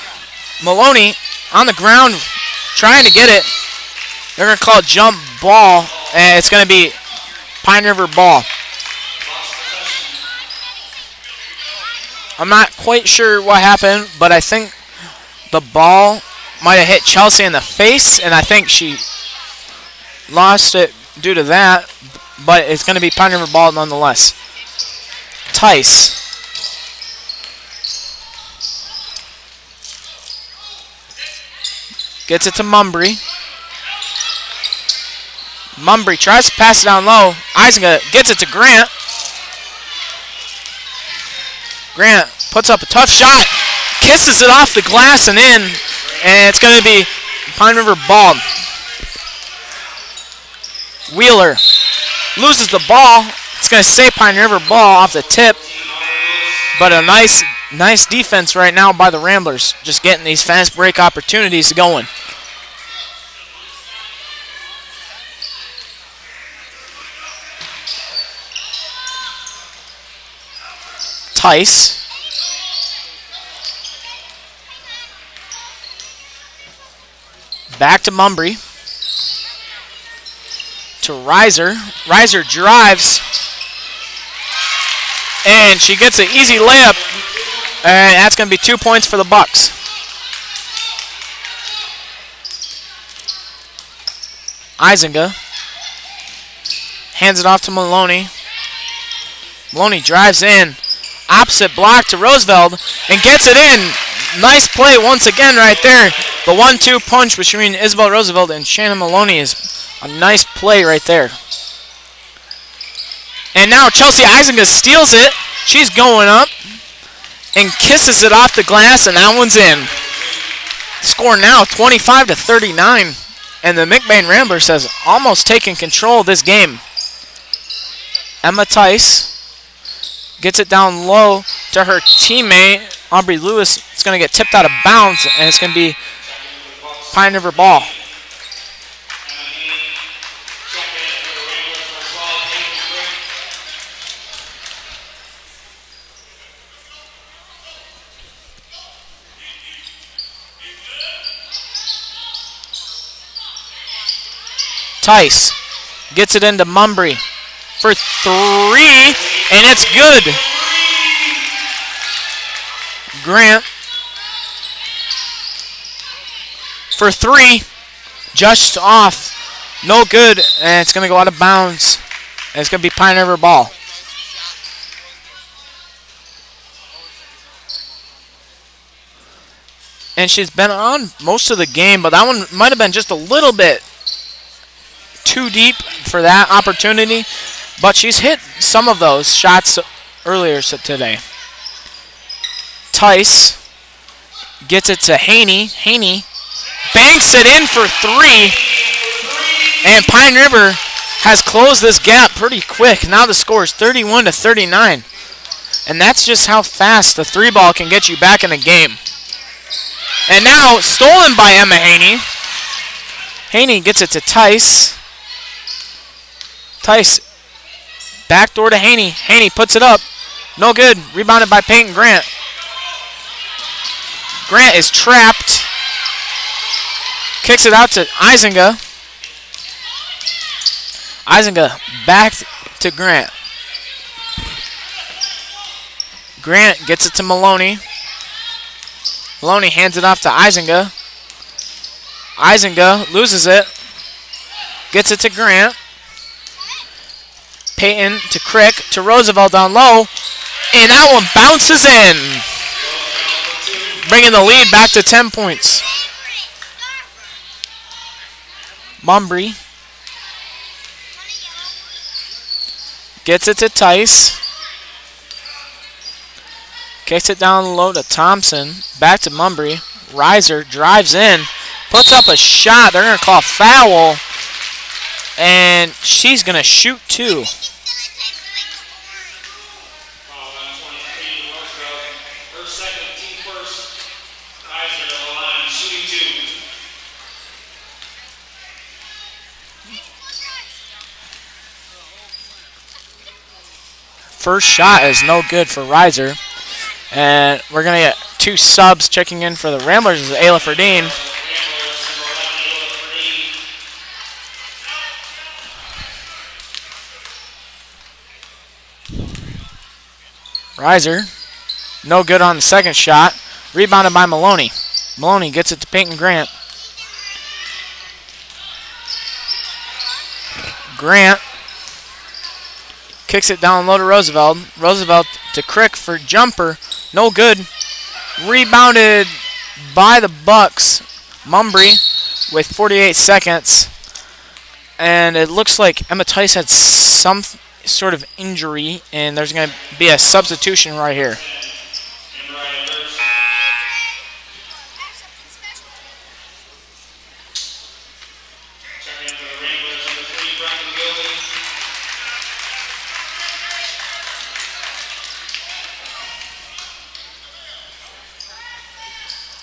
Maloney on the ground trying to get it. They're going to call it jump ball, and it's going to be Pine River ball. I'm not quite sure what happened, but I think the ball might have hit Chelsea in the face, and I think she lost it due to that, but it's going to be Pine River ball nonetheless. Tice. Gets it to Mumbry. Mumbry tries to pass it down low. Isinga gets it to Grant. Grant puts up a tough shot, kisses it off the glass and in, and it's going to be Pine River ball. Wheeler loses the ball. It's going to stay Pine River ball off the tip, but a nice defense right now by the Ramblers, just getting these fast break opportunities going. Tice. Back to Mumbry. To Reiser. Reiser drives. And she gets an easy layup. And that's going to be 2 points for the Bucks. Isinga hands it off to Maloney. Maloney drives in. Opposite block to Roosevelt and gets it in. Nice play once again right there. The 1-2 punch between Isabel Roosevelt and Shannon Maloney is a nice play right there. And now Chelsea Isinga steals it. She's going up and kisses it off the glass, and that one's in. Score now 25-39, and the McBain Ramblers has almost taken control of this game. Emma Tice gets it down low to her teammate, Aubrey Lewis. It's going to get tipped out of bounds, and it's going to be Pine River ball. Tice gets it into Mumbry for three, and it's good. Grant for three. Just off. No good. And it's going to go out of bounds. And it's going to be Pine River ball. And she's been on most of the game, but that one might have been just a little bit too deep for that opportunity. But she's hit some of those shots earlier today. Tice gets it to Haney. Haney banks it in for three. And Pine River has closed this gap pretty quick. Now the score is 31-39. And that's just how fast the three ball can get you back in the game. And now stolen by Emma Haney. Haney gets it to Tice. Tice backdoor to Haney. Haney puts it up. No good. Rebounded by Peyton Grant. Grant is trapped. Kicks it out to Isinga. Isinga back to Grant. Grant gets it to Maloney. Maloney hands it off to Isinga. Isinga loses it. Gets it to Grant. Peyton to Crick to Roosevelt down low. And that one bounces in. Bringing the lead back to 10 points. Mumbry gets it to Tice. Kicks it down low to Thompson. Back to Mumbry. Reiser drives in. Puts up a shot. They're going to call foul. And she's going to shoot two. First shot is no good for Reiser. And we're going to get two subs checking in for the Ramblers. This is Ayla Ferdine. Reiser, no good on the second shot. Rebounded by Maloney. Maloney gets it to Peyton Grant. Grant kicks it down low to Roosevelt. Roosevelt to Crick for jumper. No good. Rebounded by the Bucks. Mumbry with 48 seconds. And it looks like Emma Tice had some sort of injury, and there's going to be a substitution right here.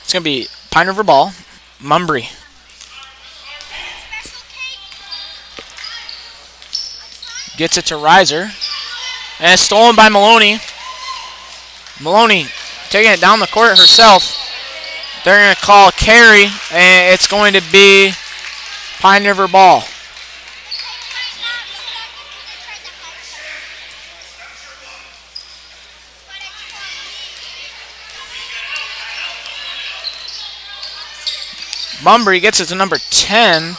It's going to be Pine River ball. Mumbry. Gets it to Reiser. And it's stolen by Maloney. Maloney taking it down the court herself. They're going to call a carry, and it's going to be Pine River ball. Mumbry gets it to number 10,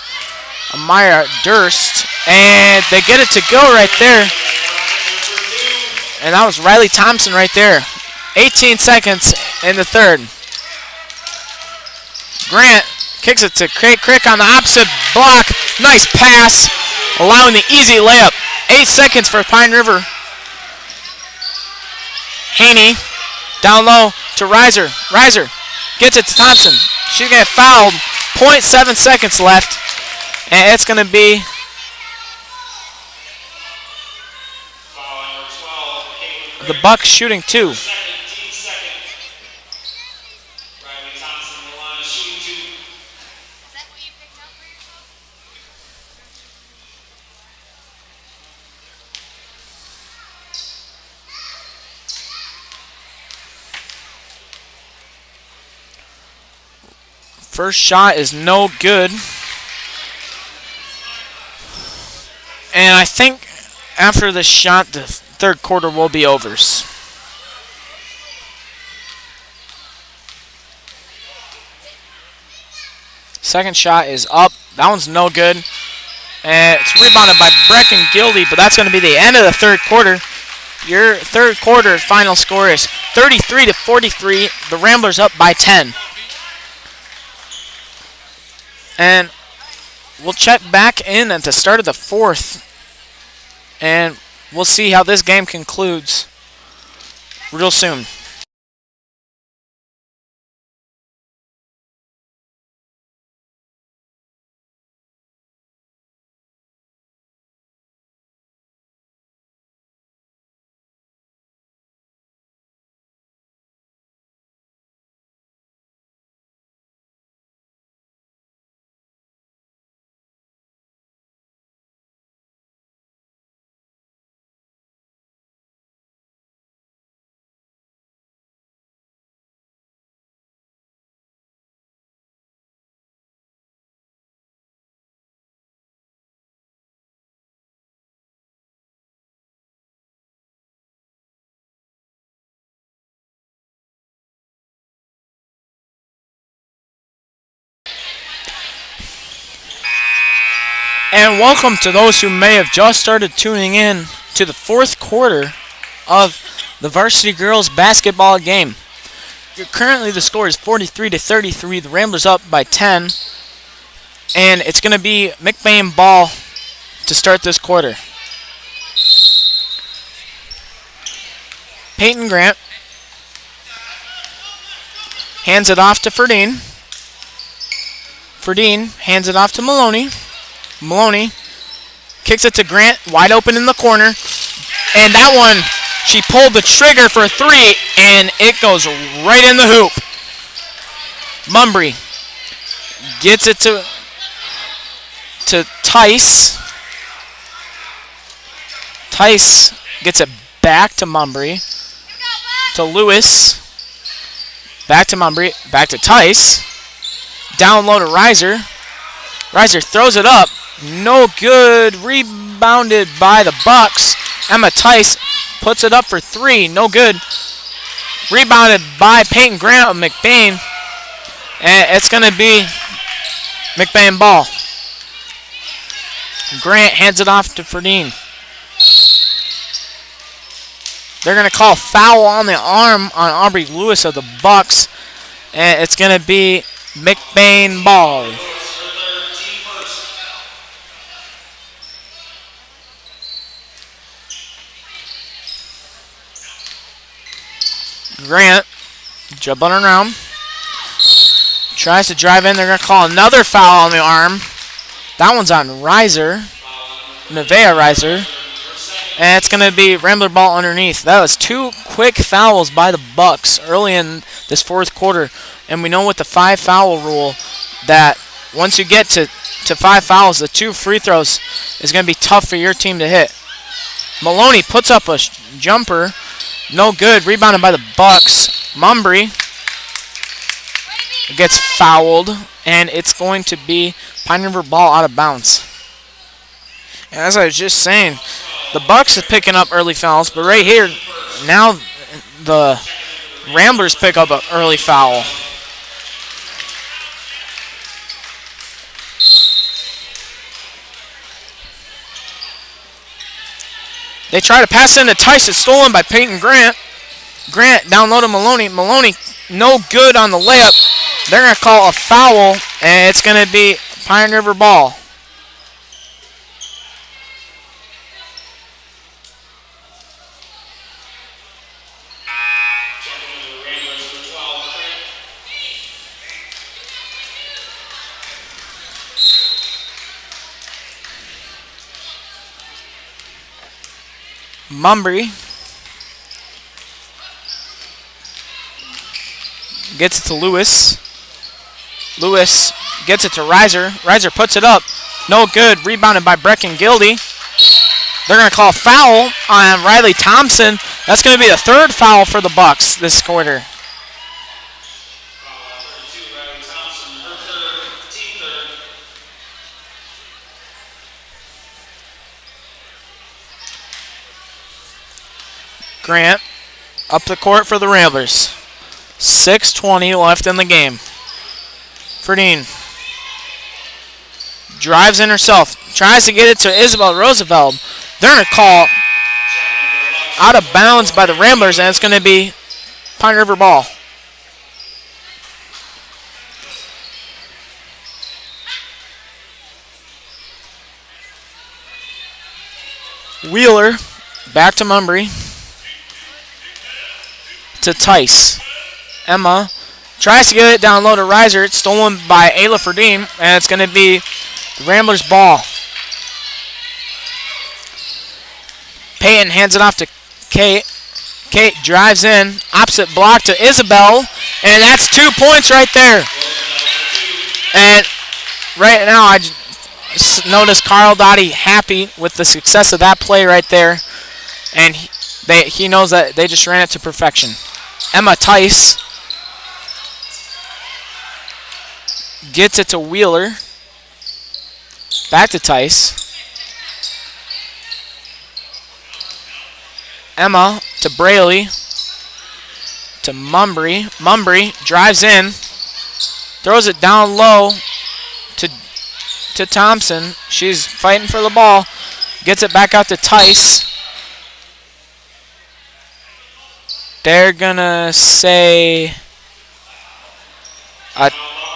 Amaya Durst, and they get it to go right there. And that was Riley Thompson right there. 18 seconds in the third. Grant kicks it to Crick on the opposite block. Nice pass, allowing the easy layup. 8 seconds for Pine River. Haney down low to Reiser. Reiser gets it to Thompson. She's going to get fouled. 0.7 seconds left. And it's going to be the Bucks shooting two. First shot is no good. And I think after this shot, the third quarter will be over. Second shot is up. That one's no good. And it's rebounded by Brecken Gildy, but that's going to be the end of the third quarter. Your third quarter final score is 33-43. The Ramblers up by 10. And we'll check back in at the start of the fourth, and we'll see how this game concludes real soon. And welcome to those who may have just started tuning in to the fourth quarter of the Varsity Girls basketball game. Currently the score is 43-33. The Ramblers up by 10. And it's going to be McBain ball to start this quarter. Peyton Grant hands it off to Ferdine. Ferdine hands it off to Maloney. Maloney kicks it to Grant, wide open in the corner. And that one, she pulled the trigger for a three, and it goes right in the hoop. Mumbry gets it to Tice. Tice gets it back to Mumbry. To Lewis. Back to Mumbry. Back to Tice. Down low to Reiser. Reiser throws it up. No good. Rebounded by the Bucks. Emma Tice puts it up for three. No good. Rebounded by Peyton Grant of McBain. And it's going to be McBain ball. Grant hands it off to Ferdine. They're going to call foul on the arm on Aubrey Lewis of the Bucks. And it's going to be McBain ball. Grant dribbling around. Tries to drive in. They're going to call another foul on the arm. That one's on Reiser. Nevaeh Reiser. And it's going to be Rambler ball underneath. That was two quick fouls by the Bucks early in this fourth quarter. And we know with the 5-foul rule that once you get to 5 fouls, the 2 free throws is going to be tough for your team to hit. Maloney puts up a jumper. No good. Rebounded by the Bucks. Mumbry gets fouled. And it's going to be Pine River ball out of bounds. And as I was just saying, the Bucks are picking up early fouls. But right here, now the Ramblers pick up an early foul. They try to pass it into Tice. It's stolen by Peyton Grant. Grant down low to Maloney. Maloney no good on the layup. They're going to call a foul, and it's going to be Pine River ball. Mumbry gets it to Lewis. Lewis gets it to Reiser. Reiser puts it up. No good. Rebounded by Brecken Gildy. They're going to call a foul on Riley Thompson. That's going to be the third foul for the Bucks this quarter. Grant up the court for the Ramblers. 6:20 left in the game. Ferdine drives in herself. Tries to get it to Isabel Roosevelt. They're going to call out of bounds by the Ramblers, and it's going to be Pine River ball. Wheeler back to Mumbry. To Tice. Emma tries to get it down low to Reiser. It's stolen by Ayla Ferdim, and it's going to be the Ramblers' ball. Peyton hands it off to Kate. Kate drives in. Opposite block to Isabel, and that's 2 points right there. And right now, I noticed Carl Dottie happy with the success of that play right there, and he knows that they just ran it to perfection. Emma Tice gets it to Wheeler. Back to Tice. Emma to Braley. To Mumbry. Mumbry drives in. Throws it down low to Thompson. She's fighting for the ball. Gets it back out to Tice. They're going to say a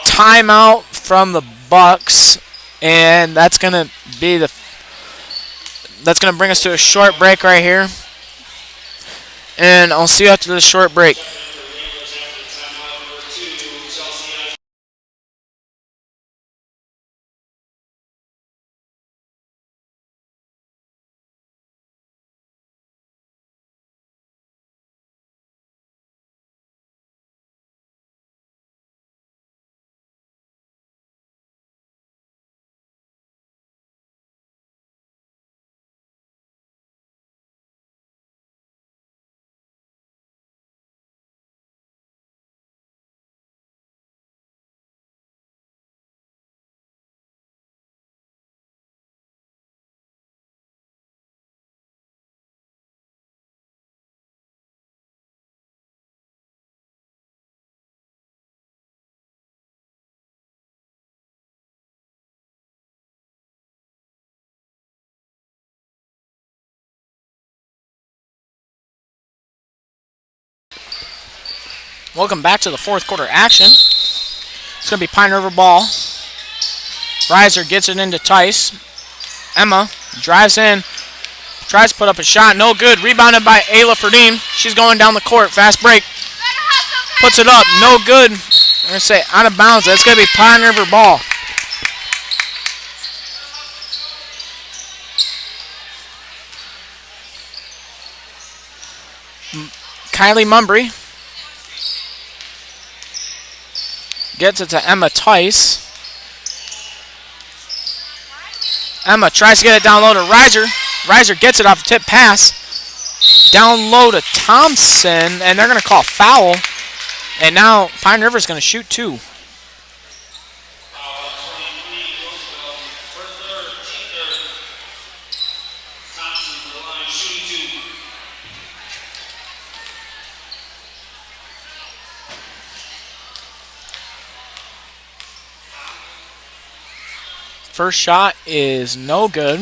timeout from the Bucks, and that's going to bring us to a short break right here. And I'll see you after the short break. Welcome back to the fourth quarter action. It's going to be Pine River ball. Reiser gets it into Tice. Emma drives in. Tries to put up a shot. No good. Rebounded by Ayla Ferdim. She's going down the court. Fast break. Puts it up. No good. I'm going to say out of bounds. That's going to be Pine River ball. Kylie Mumbry gets it to Emma Tice. Emma tries to get it down low to Reiser. Reiser gets it off the tip pass. Down low to Thompson, and they're going to call foul. And now Pine River's going to shoot two. First shot is no good.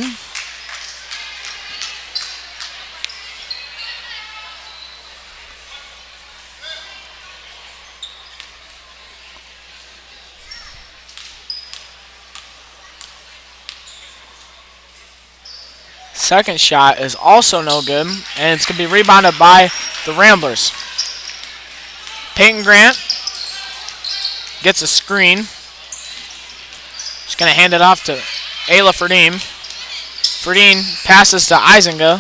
Second shot is also no good, and it's going to be rebounded by the Ramblers. Peyton Grant gets a screen. She's going to hand it off to Ayla Ferdim. Ferdim passes to Izinga.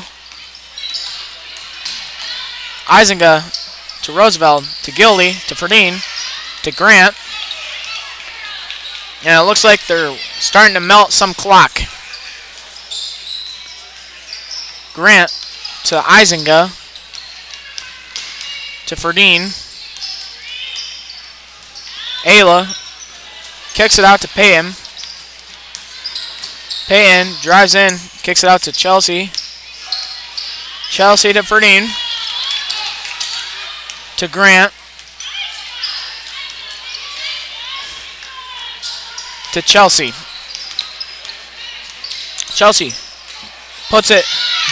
Izinga to Roosevelt, to Gildy, to Ferdim, to Grant. And it looks like they're starting to melt some clock. Grant to Izinga, to Ferdim. Ayla kicks it out to Payton. Payton drives in, kicks it out to Chelsea. Chelsea to Ferdim. To Grant. To Chelsea. Chelsea puts it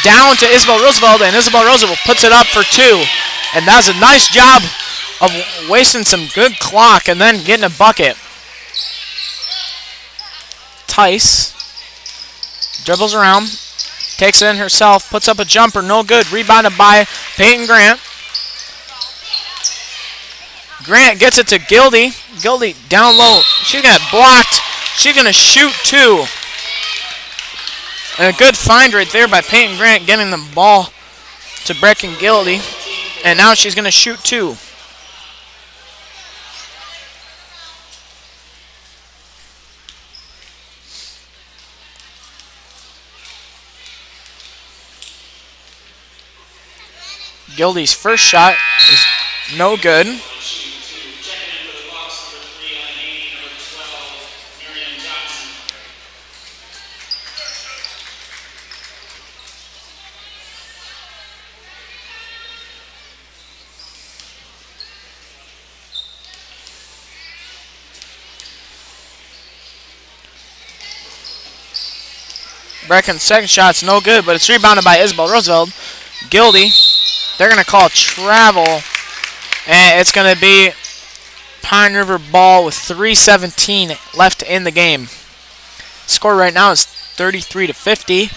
down to Isabel Roosevelt, and Isabel Roosevelt puts it up for 2. And that's a nice job of wasting some good clock and then getting a bucket. Tice dribbles around, takes it in herself, puts up a jumper, no good. Rebounded by Peyton Grant. Grant gets it to Gildy. Gildy down low. She's going to blocked. She's going to shoot 2. And a good find right there by Peyton Grant, getting the ball to Brecken Gildy. And now she's going to shoot 2. Gildy's first shot is no good. Brecken's second shot's no good, but it's rebounded by Isabel Roosevelt. Gildy, they're going to call travel, and it's going to be Pine River ball with 3:17 left in the game. Score right now is 33-50,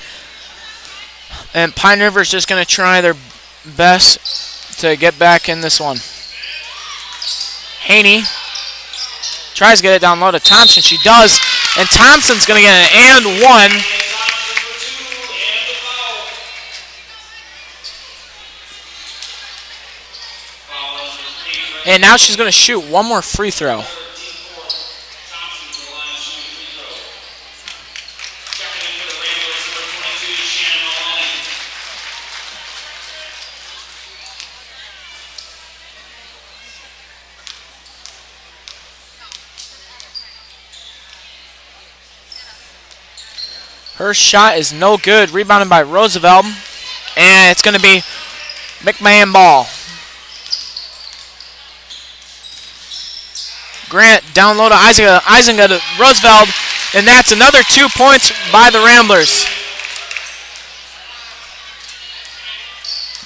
and Pine River's just going to try their best to get back in this one. Haney tries to get it down low to Thompson. She does, and Thompson's going to get an and 1. And now she's going to shoot one more free throw. Her shot is no good. Rebounded by Roosevelt. And it's going to be McMahon ball. Grant down low to Isinga. Isinga to Roosevelt. And that's another 2 points by the Ramblers.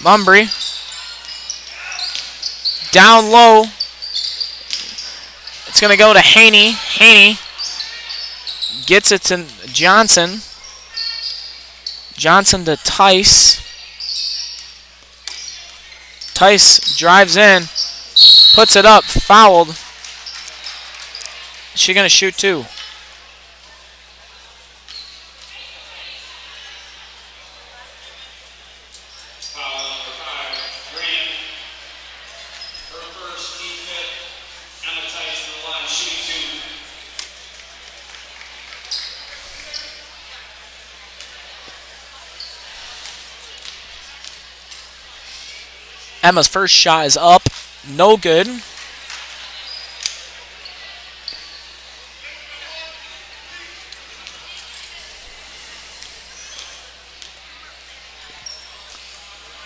Mumbry. Down low. It's going to go to Haney. Haney gets it to Johnson. Johnson to Tice. Tice drives in. Puts it up. Fouled. She's going to shoot 2. Emma's first shot is up. No good.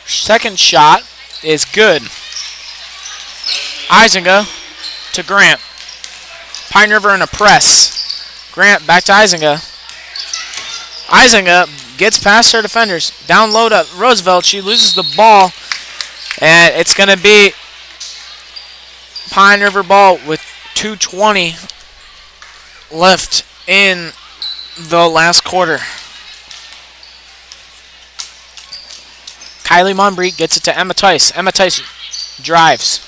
Second shot is good. Isinga to Grant. Pine River in a press. Grant back to Isinga. Isinga gets past her defenders. Down low to Roosevelt. She loses the ball. And it's going to be Pine River ball with 2:20 left in the last quarter. Kylie Mumbry gets it to Emma Tice. Emma Tice drives.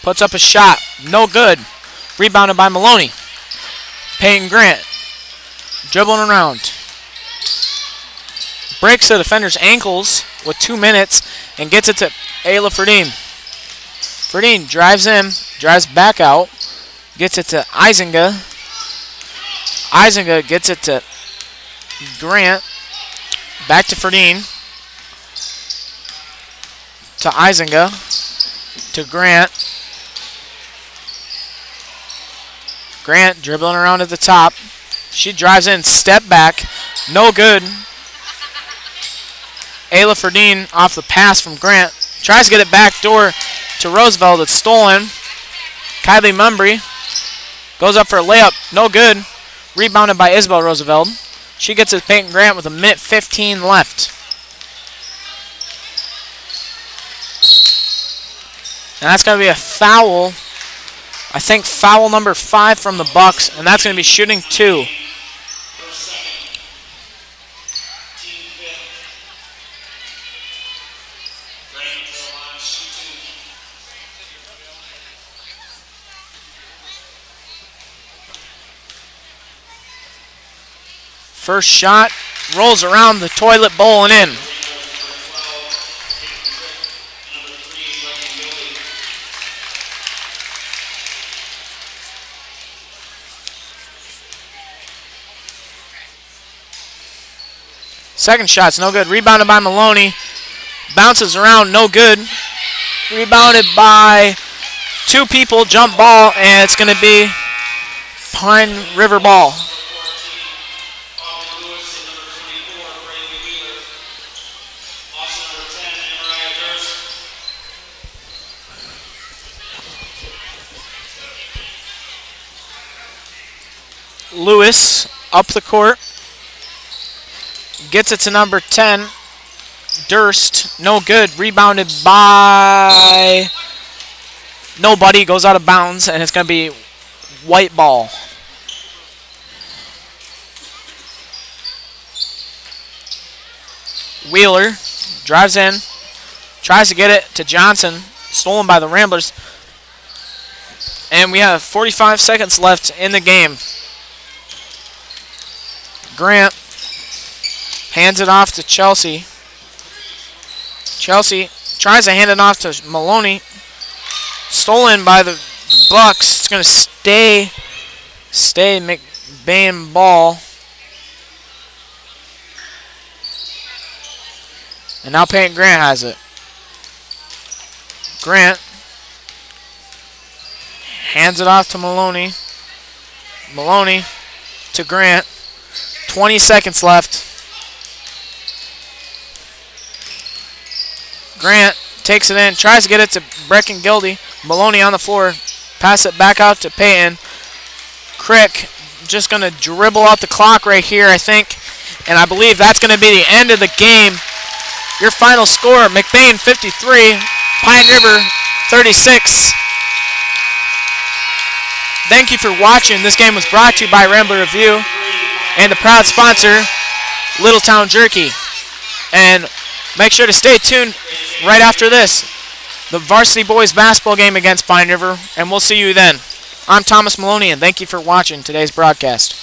Puts up a shot. No good. Rebounded by Maloney. Peyton Grant. Dribbling around. Breaks the defender's ankles with 2 minutes and gets it to Ayla Ferdine. Ferdine drives in. Drives back out. Gets it to Isinga. Isinga gets it to Grant. Back to Ferdine. To Isinga. To Grant. Grant dribbling around at the top. She drives in. Step back. No good. Ayla Ferdine off the pass from Grant. Tries to get it back door to Roosevelt. It's stolen. Kylie Mumbry goes up for a layup. No good. Rebounded by Isabel Roosevelt. She gets it to Peyton Grant with a minute 15 left. And that's going to be a foul. I think foul number 5 from the Bucks, and that's going to be shooting 2. First shot rolls around the toilet bowl and in. Second shot's no good. Rebounded by Maloney. Bounces around, no good. Rebounded by 2 people. Jump ball, and it's going to be Pine River ball. Lewis up the court. Gets it to number 10. Durst, no good. Rebounded by nobody. Goes out of bounds, and it's going to be white ball. Wheeler drives in. Tries to get it to Johnson. Stolen by the Ramblers. And we have 45 seconds left in the game. Grant hands it off to Chelsea. Chelsea tries to hand it off to Maloney. Stolen by the Bucks. It's going to stay McBain ball. And now Peyton Grant has it. Grant hands it off to Maloney. Maloney to Grant. 20 seconds left. Grant takes it in, tries to get it to Brecken Gildy. Maloney on the floor. Pass it back out to Peyton. Crick just going to dribble out the clock right here, I think. And I believe that's going to be the end of the game. Your final score, McBain 53, Pine River 36. Thank you for watching. This game was brought to you by Rambler Review and the proud sponsor, Littletown Jerky. And make sure to stay tuned right after this, the varsity boys basketball game against Pine River, and we'll see you then. I'm Thomas Maloney, and thank you for watching today's broadcast.